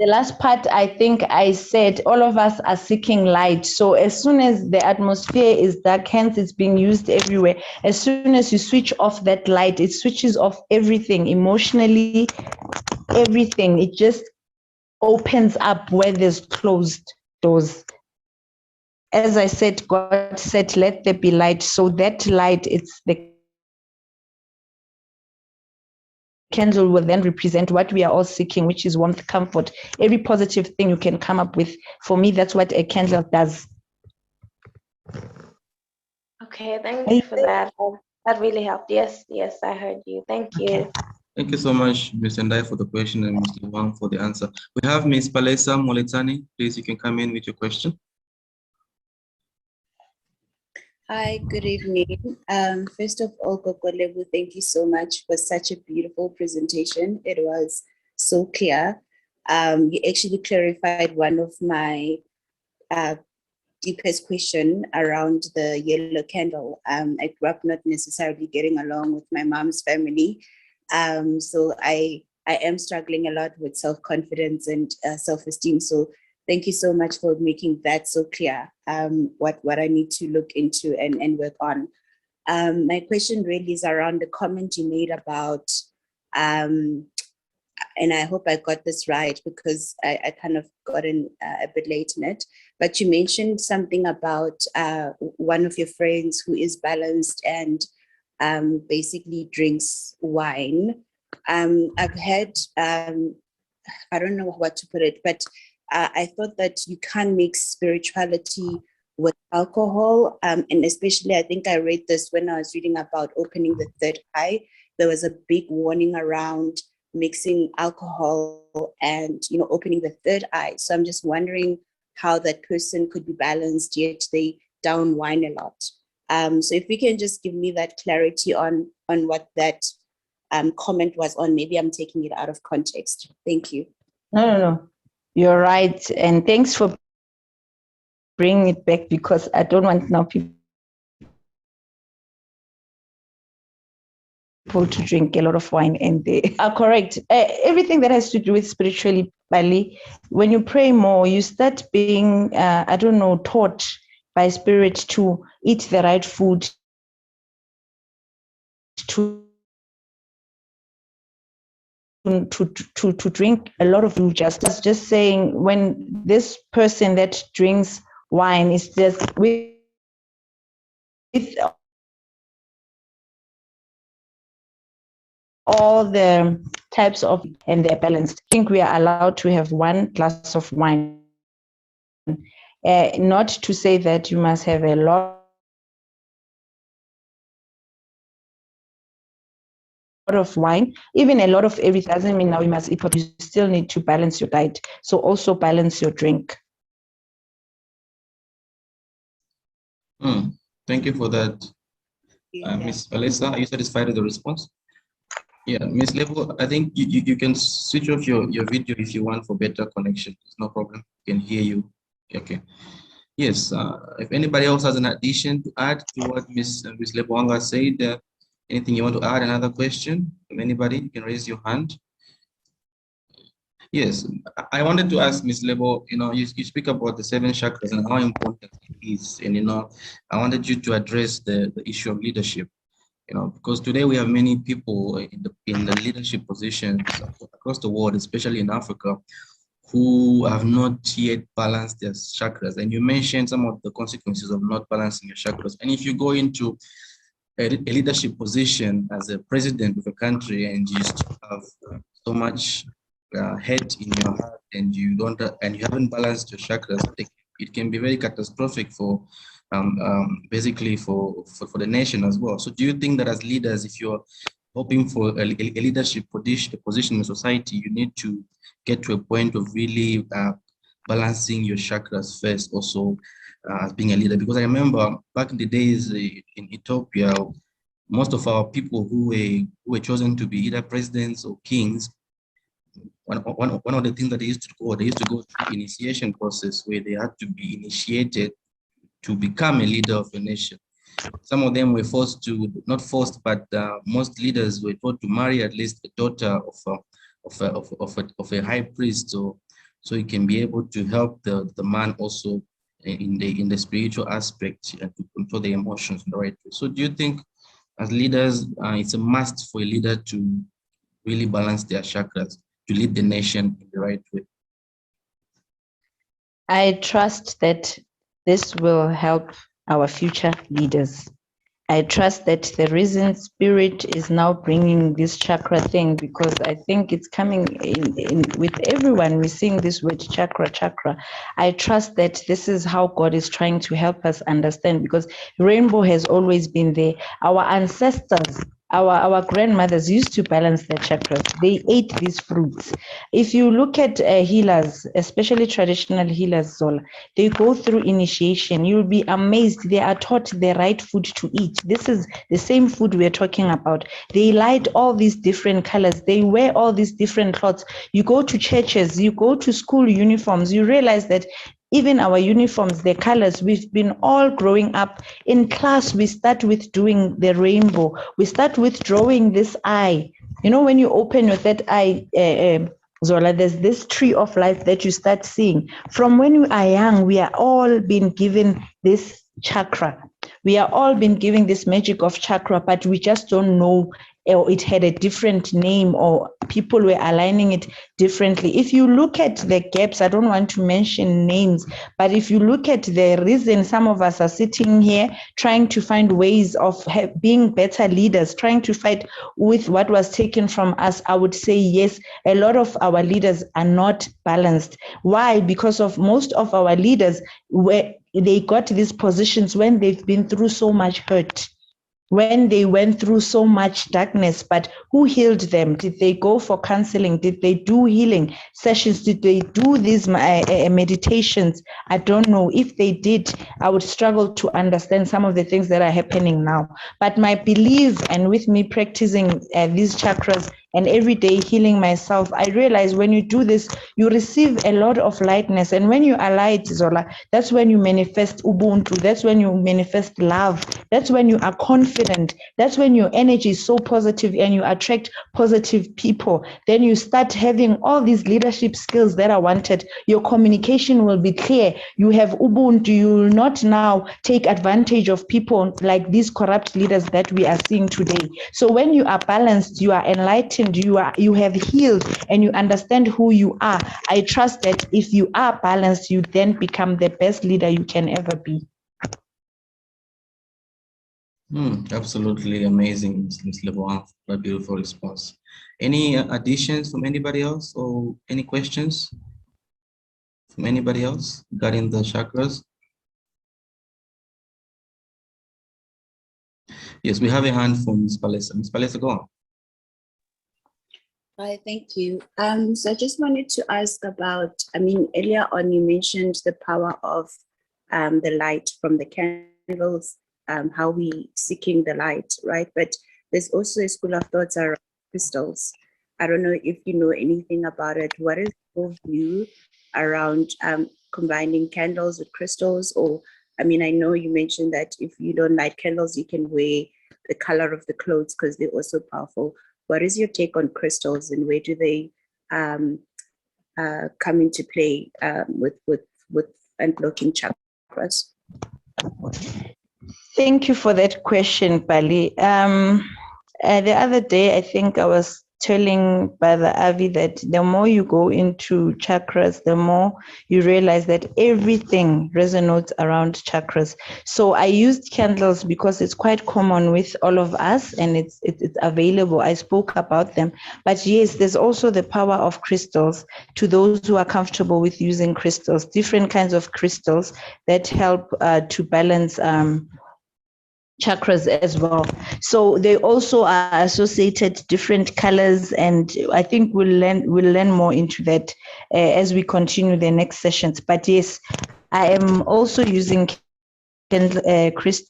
The last part, I think I said, all of us are seeking light. So as soon as the atmosphere is dark, hence it's being used everywhere. As soon as you switch off that light, it switches off everything, emotionally, everything. It just opens up where there's closed doors. As I said, God said, let there be light. So that light, it's the candle will then represent what we are all seeking, which is warmth, comfort, every positive thing you can come up with. For me, that's what a candle does. Okay, thank you for that. That really helped. Yes, I heard you. Thank you. Okay. Thank you so much, Mr. Ndai, for the question and Mr. Wang for the answer. We have Ms. Palesa Molitani. Please, you can come in with your question. Hi, good evening. First of all, Koko Lebu, thank you so much for such a beautiful presentation. It was so clear. You actually clarified one of my deepest question around the yellow candle. I grew up not necessarily getting along with my mom's family. So I am struggling a lot with self-confidence and self-esteem. So thank you so much for making that so clear, what I need to look into and work on. My question really is around the comment you made about, and I hope I got this right because I kind of got in a bit late in it, but you mentioned something about one of your friends who is balanced and basically drinks wine. I've had I don't know what to put it, but I thought that you can't mix spirituality with alcohol. And especially, I think I read this when I was reading about opening the third eye. There was a big warning around mixing alcohol and, you know, opening the third eye. So I'm just wondering how that person could be balanced, yet they down wine a lot. So if we can just give me that clarity on what that comment was on, maybe I'm taking it out of context. Thank you. No. You're right. And thanks for bringing it back, because I don't want now people to drink a lot of wine, and they are correct. Everything that has to do with spiritually, Bali, when you pray more, you start being, taught by spirit to eat the right food, to drink a lot of food. Just saying, when this person that drinks wine is just with all the types of, and they're balanced. I think we are allowed to have one glass of wine. Not to say that you must have a lot of wine, even a lot of everything doesn't mean now you must eat, but you still need to balance your diet. So also balance your drink. Thank you for that. Ms. Alessa, are you satisfied with the response? Yeah, Ms. Lebo, I think you can switch off your video if you want for better connection. It's no problem. I can hear you. Okay. Yes, if anybody else has an addition to add to what Ms. Lebohang said, anything you want to add, another question from anybody, you can raise your hand. Yes, I wanted to ask Ms. Lebo, you speak about the 7 chakras and how important it is. And, I wanted you to address the issue of leadership, because today we have many people in the leadership positions across the world, especially in Africa, who have not yet balanced their chakras. And you mentioned some of the consequences of not balancing your chakras. And if you go into a leadership position as a president of a country and you still have so much hate in your heart and you haven't balanced your chakras, it can be very catastrophic for basically for the nation as well. So do you think that as leaders, if you're hoping for a leadership position in society, you need to get to a point of really balancing your chakras first also as being a leader? Because I remember back in the days in Ethiopia, most of our people who were chosen to be either presidents or kings, one of the things that they used to go through initiation process where they had to be initiated to become a leader of a nation. Some of them were forced to, not forced, but most leaders were taught to marry at least a daughter of a high priest, so he can be able to help the man also in the spiritual aspect and to control the emotions in the right way. So do you think as leaders, it's a must for a leader to really balance their chakras to lead the nation in the right way? I trust that this will help our future leaders. I trust that the reason spirit is now bringing this chakra thing, because I think it's coming in with everyone. We're seeing this word chakra. I trust that this is how God is trying to help us understand, because rainbow has always been there. Our ancestors, our grandmothers used to balance their chakras. They ate these fruits. If you look at healers, especially traditional healers, Zola, they go through initiation. You'll be amazed. They are taught the right food to eat. This is the same food we're talking about. They light all these different colors. They wear all these different clothes. You go to churches, you go to school uniforms, you realize that even our uniforms, the colors, we've been all growing up in class. We start with doing the rainbow. We start with drawing this eye. When you open your third eye, Zola, there's this tree of life that you start seeing. From when we are young, we are all being given this chakra. We are all been given this magic of chakra, but we just don't know, or it had a different name, or people were aligning it differently. If you look at the gaps, I don't want to mention names, but if you look at the reason some of us are sitting here trying to find ways of being better leaders, trying to fight with what was taken from us, I would say yes, a lot of our leaders are not balanced. Why? Because of most of our leaders, where they got these positions when they've been through so much hurt, when they went through so much darkness. But who healed them? Did they go for counseling? Did they do healing sessions? Did they do these meditations? I don't know. If they did, I would struggle to understand some of the things that are happening now. But my belief, and with me practicing these chakras and every day healing myself, I realize when you do this, you receive a lot of lightness. And when you are light, Zola, that's when you manifest Ubuntu. That's when you manifest love. That's when you are confident. That's when your energy is so positive and you attract positive people. Then you start having all these leadership skills that are wanted. Your communication will be clear. You have Ubuntu. You will not now take advantage of people like these corrupt leaders that we are seeing today. So when you are balanced, you are enlightened, you have healed, and you understand who you are. I trust that if you are balanced, you then become the best leader you can ever be. Absolutely amazing, Ms. Lebohang. A beautiful response. Any additions from anybody else, or any questions from anybody else regarding the chakras? Yes, we have a hand from Ms. Palesa. Ms. Palesa, go on. Hi, thank you. So I just wanted to ask about, earlier on you mentioned the power of the light from the candles, how we seeking the light, right? But there's also a school of thoughts around crystals. I don't know if you know anything about it. What is your view around combining candles with crystals? Or, I know you mentioned that if you don't light candles, you can wear the color of the clothes because they're also powerful. What is your take on crystals, and where do they come into play with unblocking chakras? Thank you for that question, Bali. The other day, I think I was telling Brother Avi that the more you go into chakras, the more you realize that everything resonates around chakras. So I used candles because it's quite common with all of us, and it's available. I spoke about them. But yes, there's also the power of crystals to those who are comfortable with using crystals, different kinds of crystals that help to balance chakras as well. So they also are associated different colors, and I think we'll learn more into that as we continue the next sessions. But yes, I am also using crystal.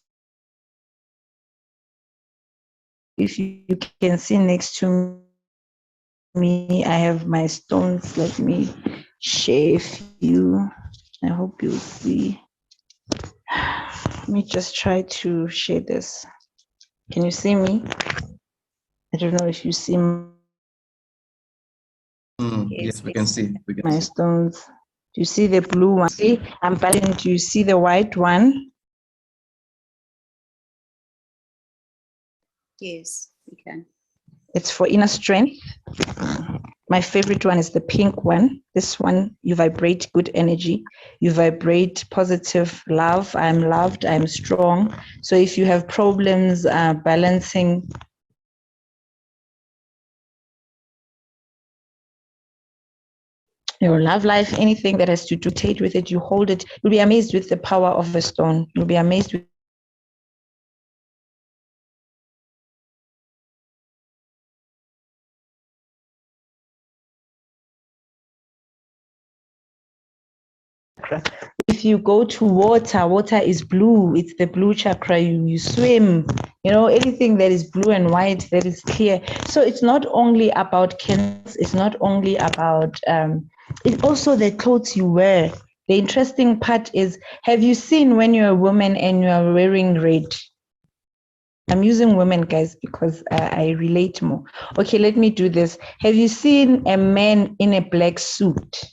If you can see next to me, I have my stones. Let me share a few. I hope you'll see. Let me just try to share this. Can you see me? I don't know if you see Yes, we can see. my stones. Do you see the blue one? See, I'm balancing. Do you see the white one? Yes, we can. It's for inner strength. My favorite one is the pink one. This one, you vibrate good energy. You vibrate positive love. I'm loved. I'm strong. So if you have problems balancing your love life, anything that has to do with it, you hold it. You'll be amazed with the power of a stone. You'll be amazed with if you go to water is blue. It's the blue chakra. You swim, anything that is blue and white, that is clear. So it's not only about candles. It's not only about, it's also the clothes you wear. The interesting part is, have you seen when you're a woman and you're wearing red? I'm using women, guys, because I relate more. Okay, let me do this. Have you seen a man in a black suit?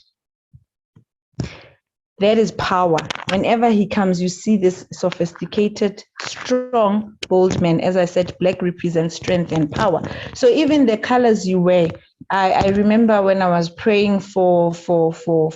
That is power. Whenever he comes, you see this sophisticated, strong, bold man. As I said, black represents strength and power. So even the colors you wear, I remember when I was praying for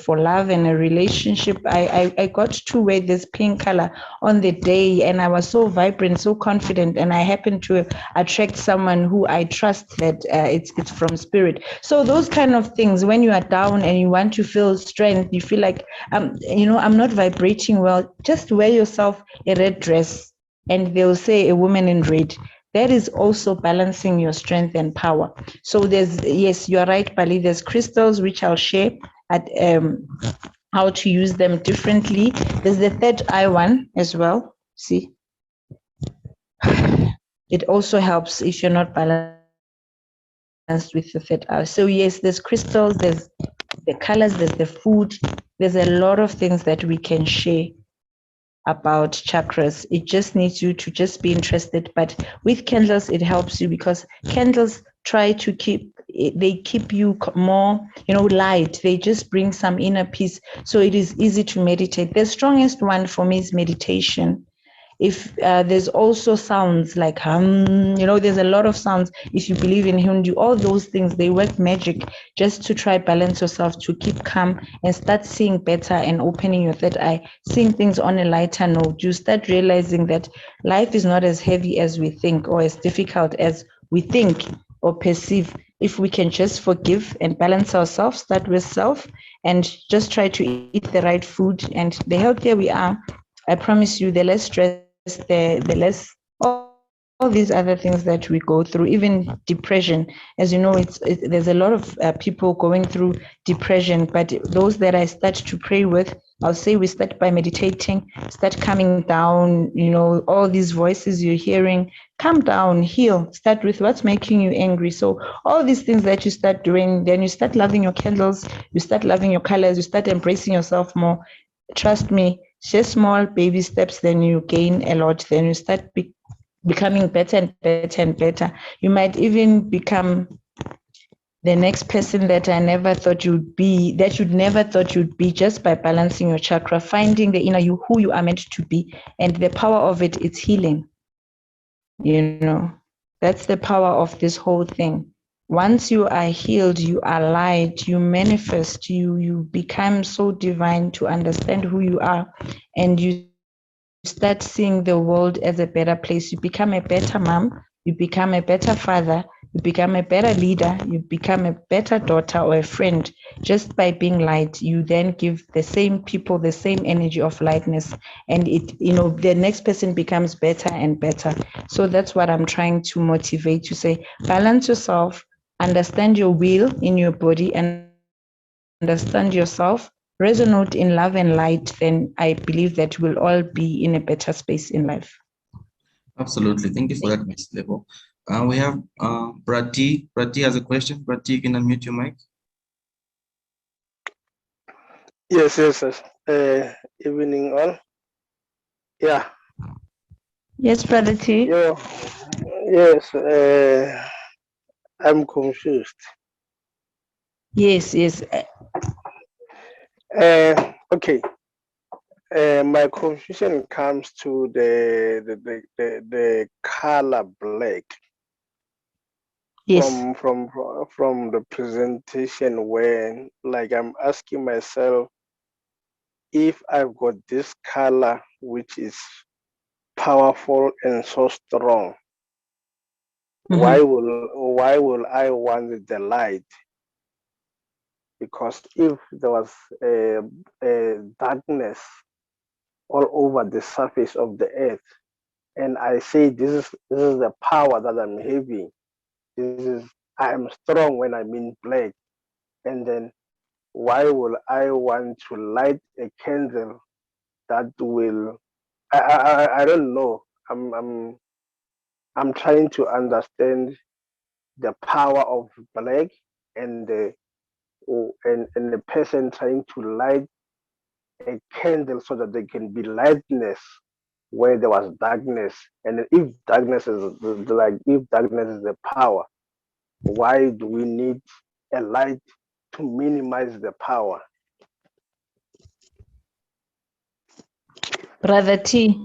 love and a relationship, I got to wear this pink color on the day, and I was so vibrant, so confident, and I happened to attract someone who I trust that it's from spirit. So those kind of things, when you are down and you want to feel strength, you feel like I'm not vibrating well, just wear yourself a red dress, and they'll say a woman in red. That is also balancing your strength and power. So yes, you are right, Bali. There's crystals which I'll share at how to use them differently. There's the third eye one as well. See, it also helps if you're not balanced with the third eye. So yes, there's crystals, there's the colors, there's the food, there's a lot of things that we can share about chakras. It just needs you to just be interested. But with candles, it helps you because candles try to keep you more, light. They just bring some inner peace. So it is easy to meditate. The strongest one for me is meditation. If there's also sounds like there's a lot of sounds. If you believe in Hindu, all those things, they work magic just to try balance yourself, to keep calm and start seeing better and opening your third eye, seeing things on a lighter note. You start realizing that life is not as heavy as we think or as difficult as we think or perceive. If we can just forgive and balance ourselves, start with self, and just try to eat the right food, and the healthier we are, I promise you, the less stress, the less all these other things that we go through, even depression. As you know, there's a lot of people going through depression, but those that I start to pray with, I'll say we start by meditating, start coming down, all these voices you're hearing, calm down, heal, start with what's making you angry. So all these things that you start doing, then you start loving your candles, you start loving your colors, you start embracing yourself more. Trust me, just small baby steps, then you gain a lot, then you start becoming better and better and better. You might even become the next person that I never thought you'd be, that you'd never thought you'd be, just by balancing your chakra, finding the inner you, who you are meant to be. And the power of it is healing. That's the power of this whole thing. Once you are healed, you are light, you manifest, you become so divine to understand who you are, and you start seeing the world as a better place. You become a better mom, you become a better father, you become a better leader, you become a better daughter or a friend. Just by being light, you then give the same people the same energy of lightness, and the next person becomes better and better. So that's what I'm trying to motivate, to say, balance yourself, understand your will in your body, and understand yourself, resonate in love and light, then I believe that we'll all be in a better space in life. Absolutely. Thank you for that, Ms. Lebo. We have Prati. Prati has a question. Prati, you can unmute your mic. Yes. Evening all. Yeah. Yes, Prati. Yeah. Yes. I'm confused. Yes. Okay. My confusion comes to the color black. Yes. From the presentation, when like I'm asking myself, if I've got this color which is powerful and so strong, why will I want the light? Because if there was a darkness all over the surface of the earth, and I say this is the power that I'm having, I am strong when I'm in black, and then why will I want to light a candle that will I don't know. I'm trying to understand the power of black, and the person trying to light a candle so that there can be lightness where there was darkness. And if darkness is the power, why do we need a light to minimize the power? Brother T.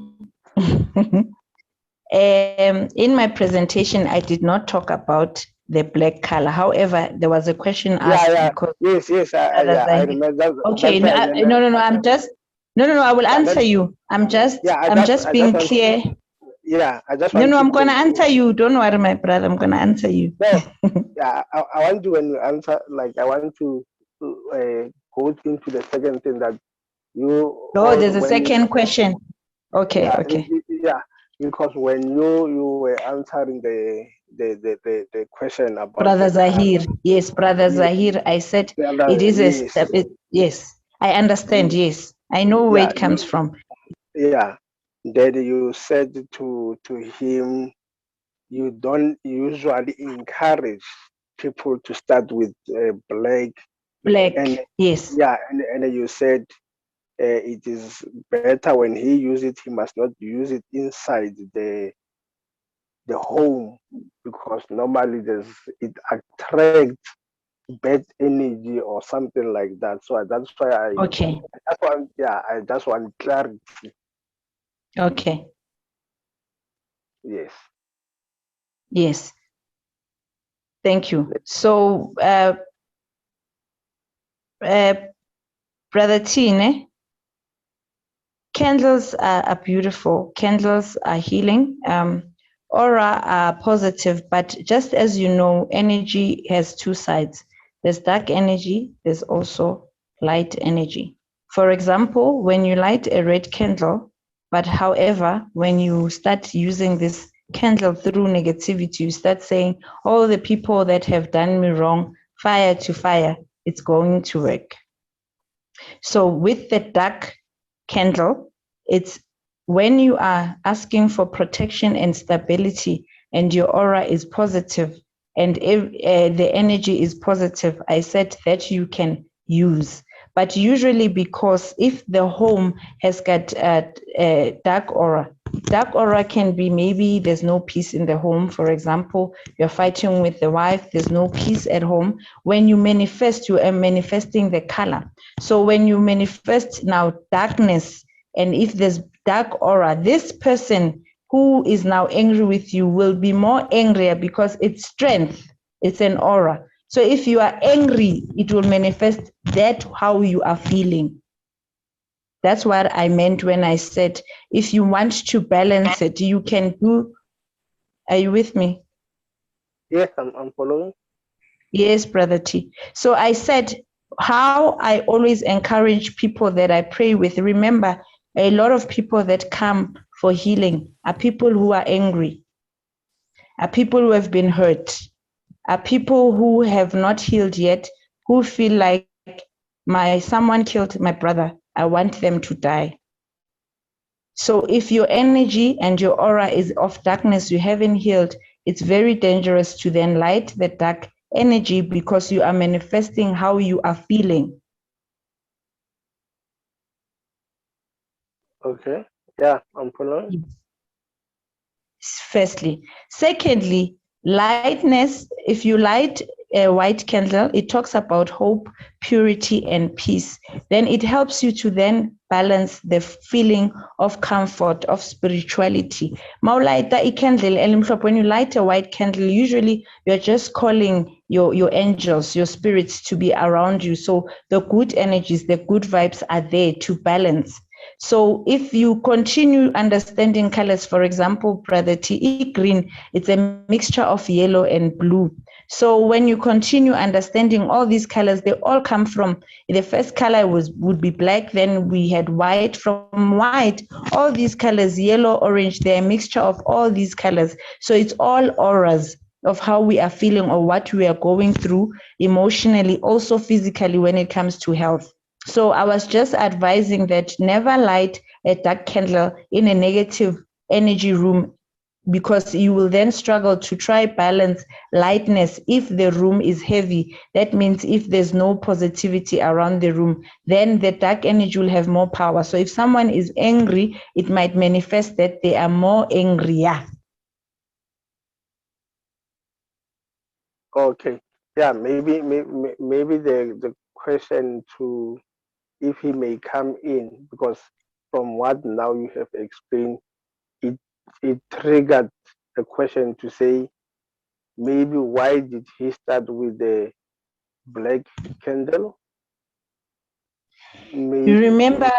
In my presentation, I did not talk about the black color. However, there was a question asked because yes, I remember that. Okay, no, no. I'm just no. I will answer you. I'm just being clear. Yeah, I just No, want. no, I'm gonna answer you. Don't worry, my brother. I'm gonna answer you. No, yeah, I want to when you answer. Like I want to go into the second thing that you. Oh, there's a second question. Okay, Yeah, okay. yeah, because when you were answering the question about Brother Zahir, yes, Brother Zahir, I said it is a yes, step. Yes, I understand. Yes, I know where yeah, it comes from. yeah. That you said to him, you don't usually encourage people to start with black. Black, And yes. yeah, and you said it is better when he use it, he must not use it inside the home, because normally it attracts bad energy or something like that. So that's why Okay. I just want clarity. Okay. Yes. Yes. Thank you. So, Brother Tine, candles are beautiful. Candles are healing. Aura are positive, but just as you know, energy has two sides. There's dark energy, there's also light energy. For example, when you light a red candle, but however, when you start using this candle through negativity, you start saying, all the people that have done me wrong, fire to fire, it's going to work. So with the dark candle, it's when you are asking for protection and stability and your aura is positive and the energy is positive, I said that you can use. But usually because if the home has got a dark aura can be maybe there's no peace in the home. For example, you're fighting with the wife, there's no peace at home. When you manifest, you are manifesting the color. So when you manifest now darkness, and if there's dark aura, this person who is now angry with you will be more angrier because it's strength, it's an aura. So if you are angry, it will manifest that how you are feeling. That's what I meant when I said, if you want to balance it, you can do. Are you with me? Yes, I'm following. Yes, Brother T. So I said how I always encourage people that I pray with. Remember, a lot of people that come for healing are people who are angry, are people who have been hurt, are people who have not healed yet, who feel like someone killed my brother. I want them to die. So if your energy and your aura is of darkness, you haven't healed, it's very dangerous to then light the dark energy because you are manifesting how you are feeling. Okay. Yeah, I'm following. Firstly. Secondly, lightness, if you light a white candle, it talks about hope, purity, and peace. Then it helps you to then balance the feeling of comfort, of spirituality. When you light a white candle, usually you're just calling your angels, your spirits to be around you. So the good energies, the good vibes are there to balance. So if you continue understanding colors, for example, Brother T, green, it's a mixture of yellow and blue. So when you continue understanding all these colors, they all come from, the first color would be black, then we had white. From white, all these colors, yellow, orange, they're a mixture of all these colors. So it's all auras of how we are feeling or what we are going through emotionally, also physically when it comes to health. So I was just advising that never light a dark candle in a negative energy room because you will then struggle to try balance lightness. If the room is heavy, that means if there's no positivity around the room, then the dark energy will have more power. So if someone is angry, it might manifest that they are more angrier. Okay. Yeah, maybe the question to if he may come in, because from what now you have explained, it triggered a question to say, maybe why did he start with the black candle? You remember,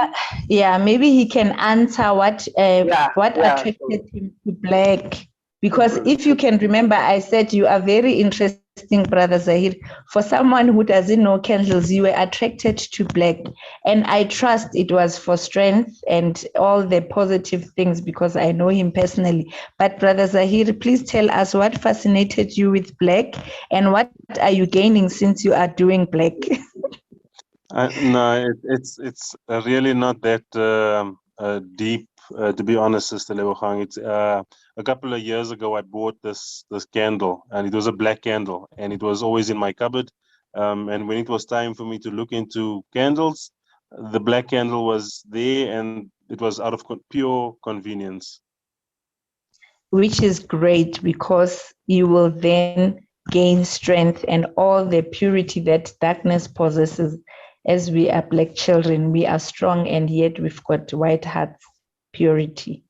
yeah, maybe he can answer what attracted so him to black. Because if you can remember, I said you are very interesting, Brother Zahir. For someone who doesn't know candles, you were attracted to black. And I trust it was for strength and all the positive things because I know him personally. But Brother Zahir, please tell us what fascinated you with black and what are you gaining since you are doing black? No, it's really not that deep, to be honest, Sister Lebohang. It's a couple of years ago I bought this candle, and it was a black candle, and it was always in my cupboard. And when it was time for me to look into candles, the black candle was there, and it was out of pure convenience. Which is great because you will then gain strength and all the purity that darkness possesses. As we are black children, we are strong and yet we've got white hearts, purity.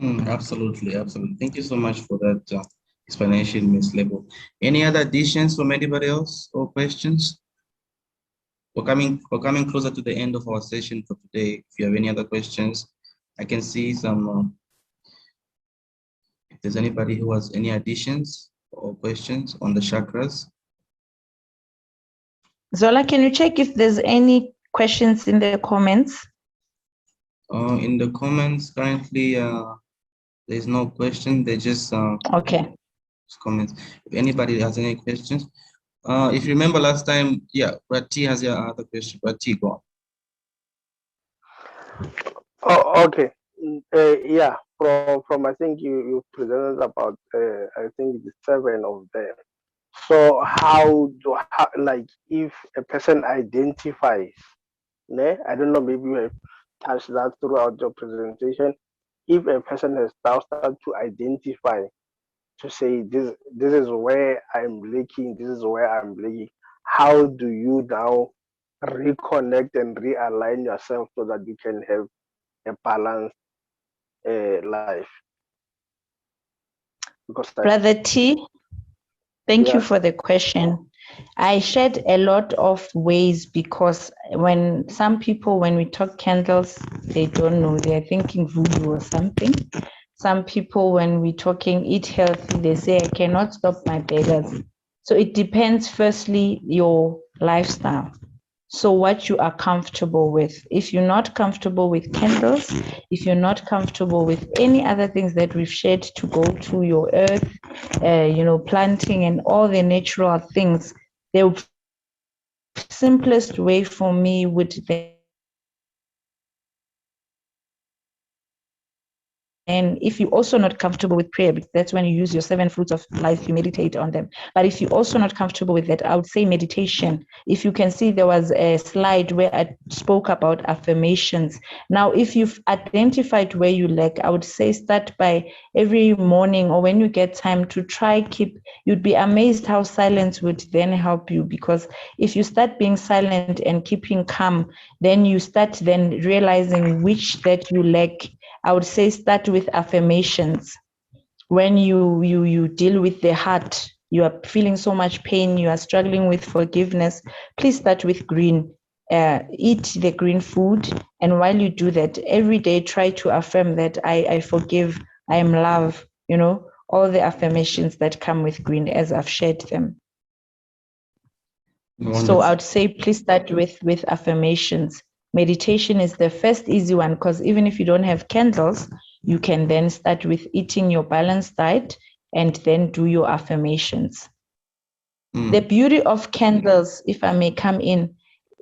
Absolutely, absolutely. Thank you so much for that explanation, Ms. Lebo. Any other additions from anybody else or questions? We're coming closer to the end of our session for today. If you have any other questions, I can see some. If there's anybody who has any additions or questions on the chakras. Zola, can you check if there's any questions in the comments? In the comments currently, there's no question. They just okay. Comments. If anybody has any questions, if you remember last time, yeah, Rati has your other question. Rati, go on. Oh, okay. Yeah, from I think you presented about I think the 7 of them. So how like if a person identifies, I don't know, maybe you have touched that throughout your presentation. If a person has now started to identify, to say this is where I'm leaking, this is where I'm leaking, how do you now reconnect and realign yourself so that you can have a balanced life? Because Brother T, thank you for the question. I shared a lot of ways because when some people, when we talk candles, they don't know, they're thinking voodoo or something. Some people, when we're talking eat healthy, they say, I cannot stop my beggars. So it depends, firstly, your lifestyle. So what you are comfortable with. If you're not comfortable with candles, if you're not comfortable with any other things that we've shared to go to your earth, planting and all the natural things, the simplest way for me would and if you're also not comfortable with prayer, that's when you use your 7 fruits of life, you meditate on them. But if you're also not comfortable with that, I would say meditation. If you can see, there was a slide where I spoke about affirmations. Now, if you've identified where you lack, I would say start by every morning or when you get time to try you'd be amazed how silence would then help you. Because if you start being silent and keeping calm, then you start then realizing which that you lack. I would say start with affirmations. When you deal with the heart, you are feeling so much pain, you are struggling with forgiveness, please start with green. Eat the green food. And while you do that, every day try to affirm that I forgive, I am love, all the affirmations that come with green as I've shared them. Wonderful. So I would say please start with affirmations. Meditation is the first easy one because even if you don't have candles, you can then start with eating your balanced diet and then do your affirmations. The beauty of candles, if I may come in,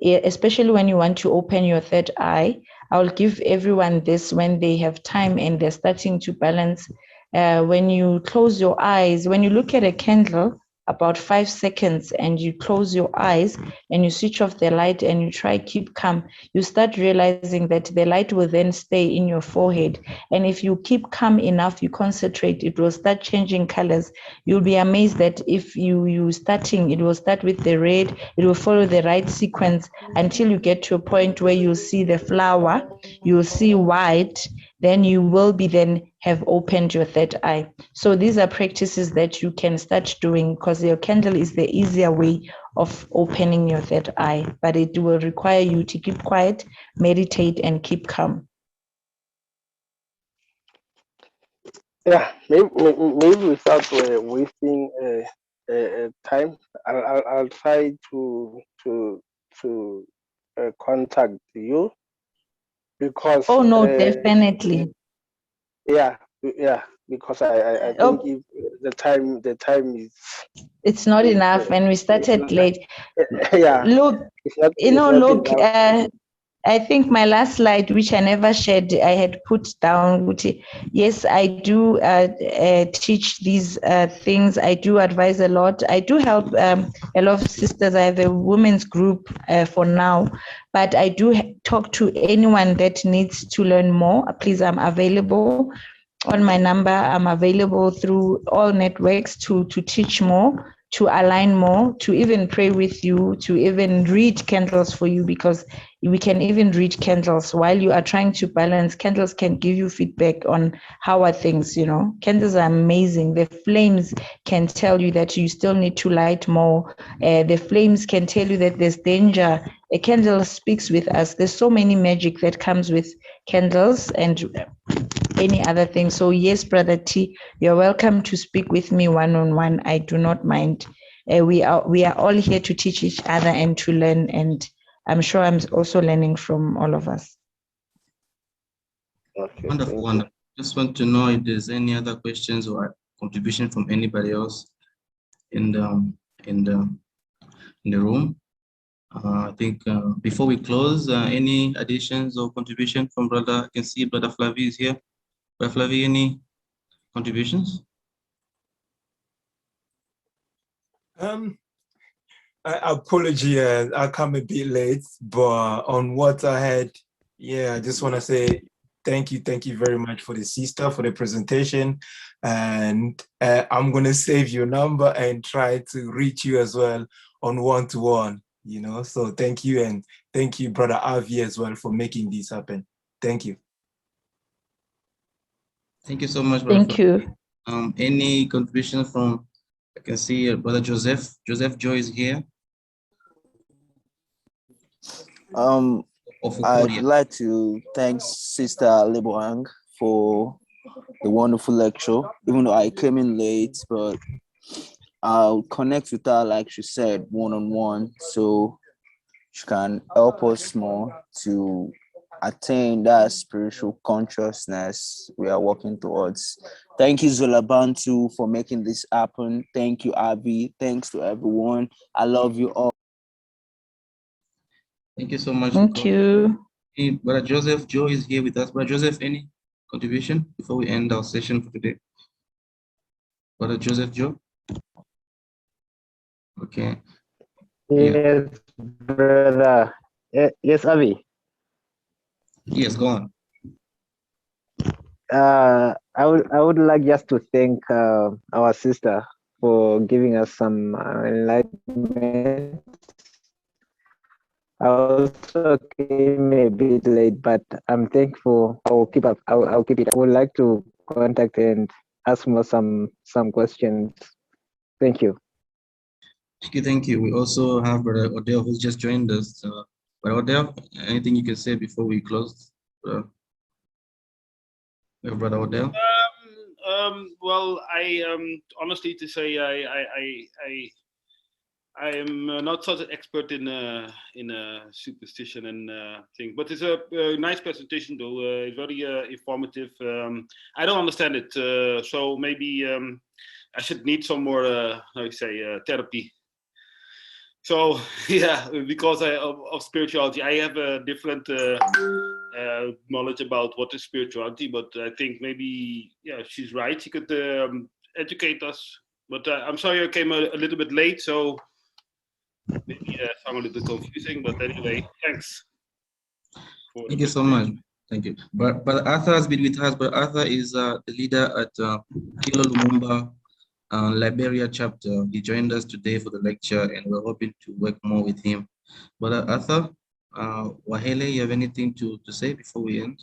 especially when you want to open your third eye, I'll give everyone this when they have time and they're starting to balance. When you close your eyes, when you look at a candle, about 5 seconds and you close your eyes and you switch off the light and you try keep calm, you start realizing that the light will then stay in your forehead. And if you keep calm enough, you concentrate, it will start changing colors. You'll be amazed that if you starting, it will start with the red, it will follow the right sequence until you get to a point where you'll see the flower, you'll see white, then you will be then have opened your third eye. So these are practices that you can start doing because your candle is the easier way of opening your third eye, but it will require you to keep quiet, meditate, and keep calm. Yeah, maybe without wasting time, I'll try to contact you because. Oh no, definitely. Yeah, because I think if the time is. It's not enough, and we started late. Yeah. Look, It's not look. enough. I think my last slide, which I never shared, I had put down, which, yes, I do teach these things. I do advise a lot. I do help a lot of sisters. I have a women's group for now, but I do talk to anyone that needs to learn more. Please, I'm available on my number. I'm available through all networks to teach more, to align more, to even pray with you, to even read candles for you, because we can even read candles while you are trying to balance. Candles can give you feedback on how are things, Candles are amazing. The flames can tell you that you still need to light more. The flames can tell you that there's danger. A candle speaks with us. There's so many magic that comes with candles and any other thing. So yes, Brother T, you're welcome to speak with me one-on-one. I do not mind. We are all here to teach each other and to learn, and I'm sure I'm also learning from all of us. Okay, wonderful. Just want to know if there's any other questions or contribution from anybody else in the room. I think before we close, any additions or contribution from Brother? I can see Brother Flavi is here. Brother Flavi, any contributions? Apology, I come a bit late, but on what I had, I just want to say thank you very much for the sister, for the presentation, and I'm going to save your number and try to reach you as well on one-to-one, so thank you, and thank you, Brother Avi, as well, for making this happen. Thank you. Thank you so much, Brother. Thank you. Any contribution from, I can see Brother Joseph Joy is here. I'd like to thank Sister Lebohang for the wonderful lecture, even though I came in late, but I'll connect with her, like she said, one-on-one, so she can help us more to attain that spiritual consciousness we are working towards. Thank you, Zola Bantu, for making this happen. Thank you, Abby. Thanks to everyone. I love you all. Thank you so much. Thank you. Hey, Brother Joseph Joe is here with us. Brother Joseph, any contribution before we end our session for today? Brother Joseph Joe? Okay. Yes, brother. Yes, Avi. Yes, go on. I would like just to thank our sister for giving us some enlightenment. I also came a bit late, but I'm thankful. I'll keep up. I'll keep it. I would like to contact and ask more some questions. Thank you. Thank you. We also have Brother Odell who's just joined us. Brother Odell, anything you can say before we close? We have Brother Odell. Well, I honestly to say I am not such an expert in superstition and things, but it's a nice presentation though. It's very informative. I don't understand it, so maybe I should need some more how you say therapy. So yeah, because of spirituality, I have a different knowledge about what is spirituality, but I think maybe she's right. She could educate us But I'm sorry I came a little bit late, so maybe sound a little bit confusing. But anyway, thanks. Thank you so much. Thank you. But Arthur has been with us. But Arthur is the leader at Kilo Lumumba Liberia chapter. He joined us today for the lecture, and we're hoping to work more with him. But Arthur, Wahele, you have anything to say before we end?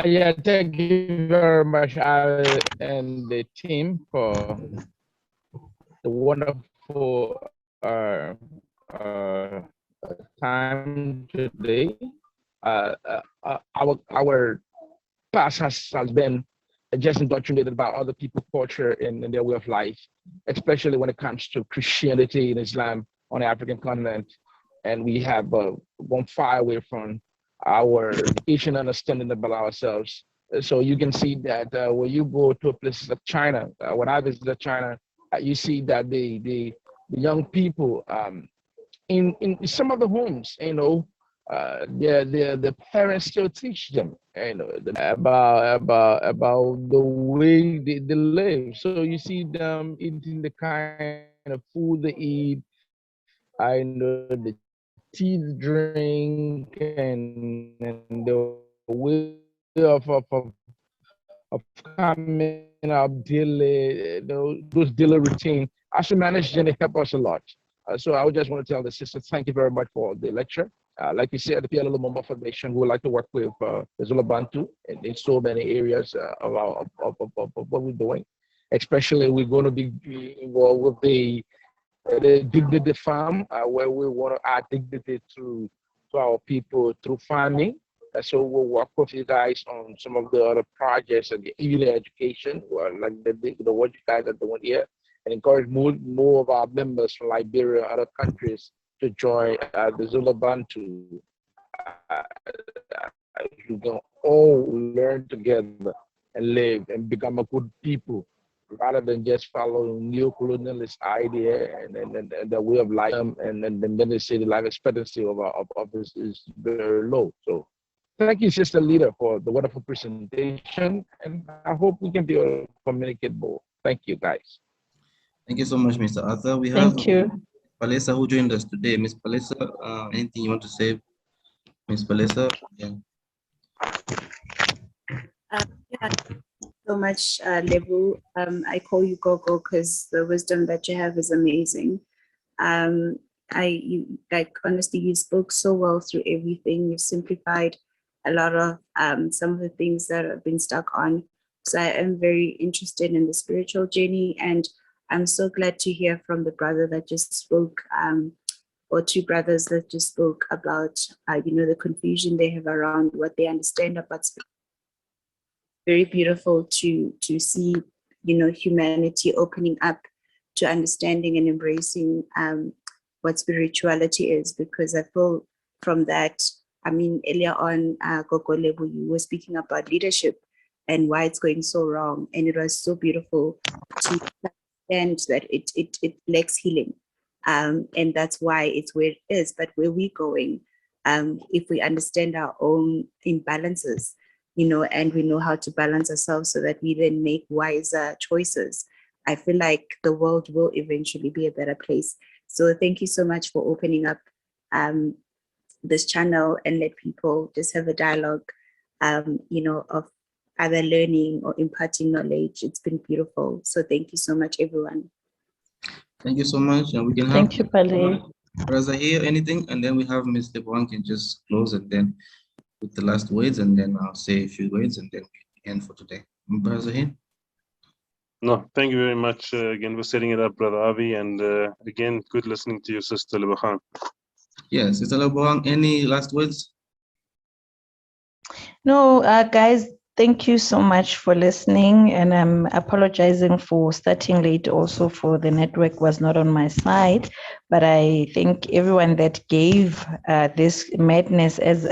Yeah, thank you very much, Al and the team, for the wonderful time today. Our past has been just indoctrinated about other people's culture and their way of life, especially when it comes to Christianity and Islam on the African continent. And we have gone far away from our Asian understanding about ourselves. So you can see that when you go to places like China, when I visited China, you see that the young people in some of the homes, the parents still teach them, about the way they live. So you see them eating the kind of food they eat, I know the tea they drink, and the way of coming up daily, those daily routine. As a manager, they help us a lot. So I would just want to tell the sister, thank you very much for the lecture. Like you said, the PLL Lumumba Foundation would like to work with the Zola Bantu in so many areas of what we're doing. Especially, we're going to be involved with the dignity farm, where we want to add dignity to our people through farming. So we'll work with you guys on some of the other projects and the early education, like the what you guys are doing here, and encourage more of our members from Liberia and other countries to join the Zola Bantu. You can all learn together and live and become a good people, rather than just following neo-colonialist idea and the way of life. And then they say the life expectancy of is very low. So thank you, Sister Leader, for the wonderful presentation, and I hope we can be able to communicate more. Thank you, guys. Thank you so much, Mr. Arthur. We have Palesa who joined us today. Miss Palesa, anything you want to say? Miss Palesa? Yeah. Yeah, so much, Lebu. I call you Gogo because the wisdom that you have is amazing. Honestly, you spoke so well through everything. You've simplified a lot of some of the things that I've been stuck on. So I am very interested in the spiritual journey, and I'm so glad to hear from the brother that just spoke, or two brothers that just spoke about, the confusion they have around what they understand about spirit. Very beautiful to see, humanity opening up to understanding and embracing what spirituality is, because I feel from that, earlier on, Gogo Lebu, you were speaking about leadership and why it's going so wrong. And it was so beautiful to understand that it lacks healing. And that's why it's where it is. But where we're going, if we understand our own imbalances, and we know how to balance ourselves so that we then make wiser choices, I feel like the world will eventually be a better place. So thank you so much for opening up this channel and let people just have a dialogue, of either learning or imparting knowledge. It's been beautiful. So thank you so much, everyone. Thank you so much. And we can have Thank you, Pali. Raza here, anything, and then we have Ms. Lebohang can just close and then with the last words, and then I'll say a few words, and then we end for today. Brother here. No, thank you very much again for setting it up, Brother Avi, and again, good listening to your sister Lebohang. Yes, Sister Lebohang, any last words? No, guys, thank you so much for listening, and I'm apologizing for starting late also, for the network was not on my side, but I think everyone that gave this madness as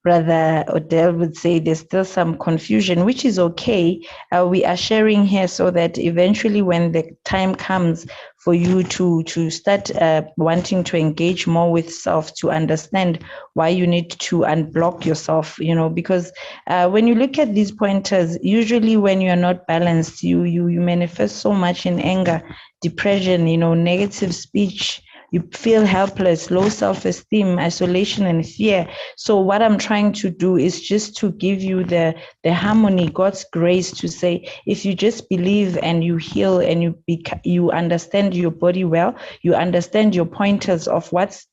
Brother Odell would say there's still some confusion, which is okay. We are sharing here so that eventually when the time comes for you to start wanting to engage more with self, to understand why you need to unblock yourself, because when you look at these pointers, usually when you're not balanced, you manifest so much in anger, depression, negative speech. You feel helpless, low self-esteem, isolation, and fear. So what I'm trying to do is just to give you the harmony, God's grace, to say, if you just believe and you heal and you understand your body well, you understand your pointers of what's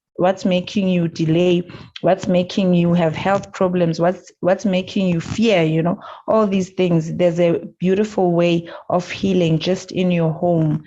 making you delay, what's making you have health problems, what's making you fear, all these things. There's a beautiful way of healing just in your home,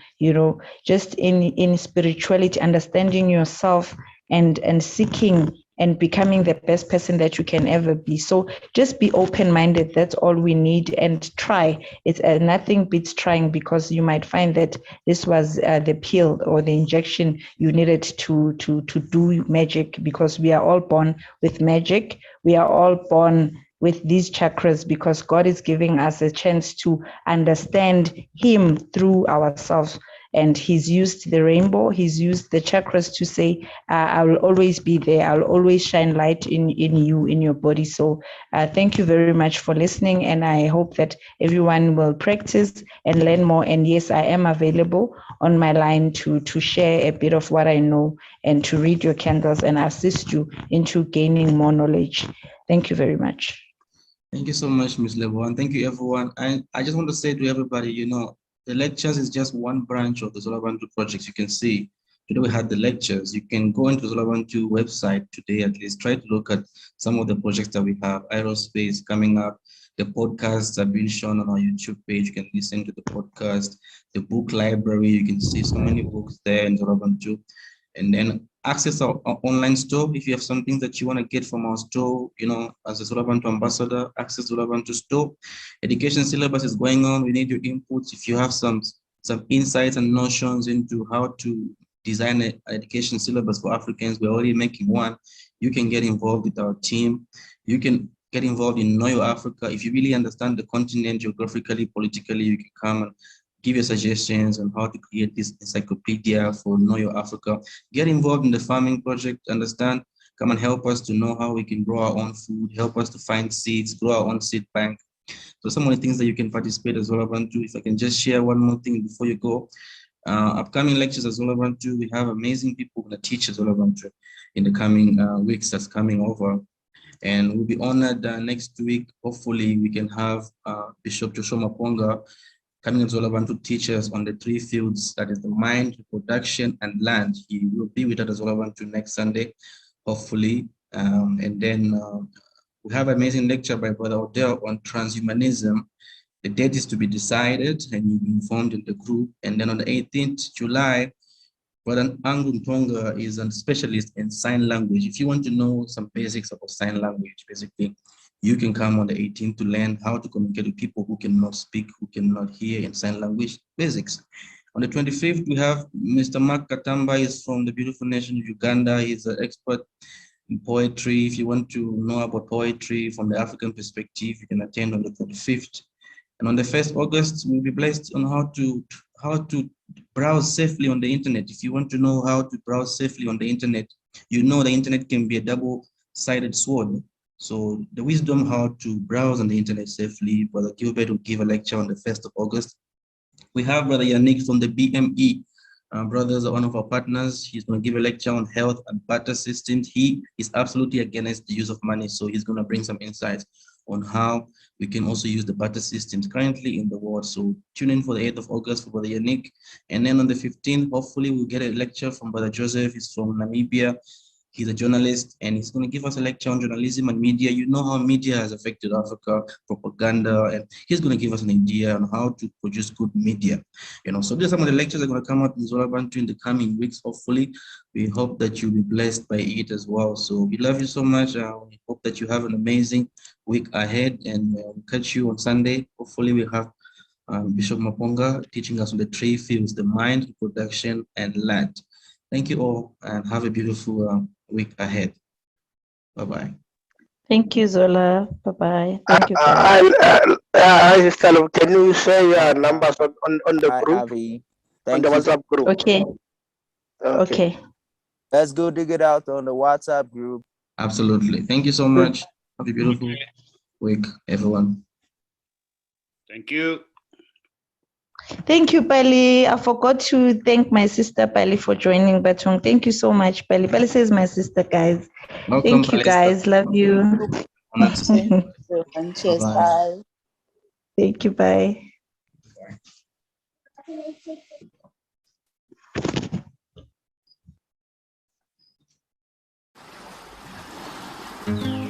just in spirituality, understanding yourself and seeking and becoming the best person that you can ever be. So just be open-minded. That's all we need, and try. It's nothing beats trying, because you might find that this was the pill or the injection you needed to do magic, because we are all born with magic. We are all born with these chakras because God is giving us a chance to understand Him through ourselves. And He's used the rainbow, He's used the chakras to say, I will always be there. I'll always shine light in you, in your body. So thank you very much for listening. And I hope that everyone will practice and learn more. And yes, I am available on my line to share a bit of what I know and to read your candles and assist you into gaining more knowledge. Thank you very much. Thank you so much, Ms. Lebohang. Thank you, everyone. And I just want to say to everybody, the lectures is just one branch of the Zola Bantu project. You can see today we had the lectures. You can go into the Zola Bantu website today, at least try to look at some of the projects that we have. Aerospace coming up. The podcasts are being shown on our YouTube page. You can listen to the podcast. The book library, you can see so many books there in Zola Bantu. And then access our online store. If you have something that you want to get from our store, as a Zola Bantu ambassador, access Zola Bantu store. Education syllabus is going on. We need your inputs. If you have some insights and notions into how to design an education syllabus for Africans, we're already making one. You can get involved with our team. You can get involved in Know Your Africa. If you really understand the continent geographically, politically, you can come and give your suggestions on how to create this encyclopedia for Know Your Africa. Get involved in the farming project, understand, come and help us to know how we can grow our own food, help us to find seeds, grow our own seed bank. So some of the things that you can participate as Zola Bantu. If I can just share one more thing before you go. Upcoming lectures at Zola Bantu, we have amazing people going to teach at Zola Bantu in the coming weeks that's coming over. And we'll be honored next week. Hopefully we can have Bishop Joshua Maponga coming as Zola Bantu to teach us on the three fields, that is the mind, production, and land. He will be with us at Zola Bantu next Sunday, hopefully. And then we have an amazing lecture by Brother Odell on transhumanism. The date is to be decided, and you'll be informed in the group. And then on the 18th July, Brother Angu Ntonga is a specialist in sign language. If you want to know some basics about sign language, basically, you can come on the 18th to learn how to communicate with people who cannot speak, who cannot hear in sign language basics. On the 25th, we have Mr. Mark Katamba. Is from the beautiful nation of Uganda. He's an expert in poetry. If you want to know about poetry from the African perspective, you can attend on the 25th. And on the 1st August, we'll be blessed on how to browse safely on the internet. If you want to know how to browse safely on the internet, the internet can be a double-sided sword. So the wisdom how to browse on the internet safely, Brother Gilbert will give a lecture on the 1st of August. We have Brother Yannick from the BME. Brothers are one of our partners. He's going to give a lecture on health and barter systems. He is absolutely against the use of money, so he's going to bring some insights on how we can also use the barter systems currently in the world. So tune in for the 8th of August for Brother Yannick. And then on the 15th, hopefully we'll get a lecture from Brother Joseph. He's from Namibia. He's a journalist, and he's going to give us a lecture on journalism and media. You know how media has affected Africa, propaganda, and he's going to give us an idea on how to produce good media. So these are some of the lectures that are going to come out in Zola Bantu in the coming weeks. Hopefully, we hope that you'll be blessed by it as well. So we love you so much. We hope that you have an amazing week ahead, and we'll catch you on Sunday. Hopefully, we have Bishop Maponga teaching us on the three fields: the mind, production, and land. Thank you all, and have a beautiful week ahead. Bye-bye. Thank you, Zola. Bye-bye. Thank you, guys. Sister Lebo, can you share your numbers on the Hi, group, Avi. on Thank the you. WhatsApp group? Okay. Okay. Okay. Let's go dig it out on the WhatsApp group. Absolutely. Thank you so much. Have a beautiful week, everyone. Thank you. Thank you, Pali. I forgot to thank my sister Pali for joining Batong. Thank you so much, Pali. Pali says my sister, guys. Welcome, Thank you, Palista. guys. Love you. Honored to see you. Cheers, Bye-bye. bye. Thank you. Bye. Thank you.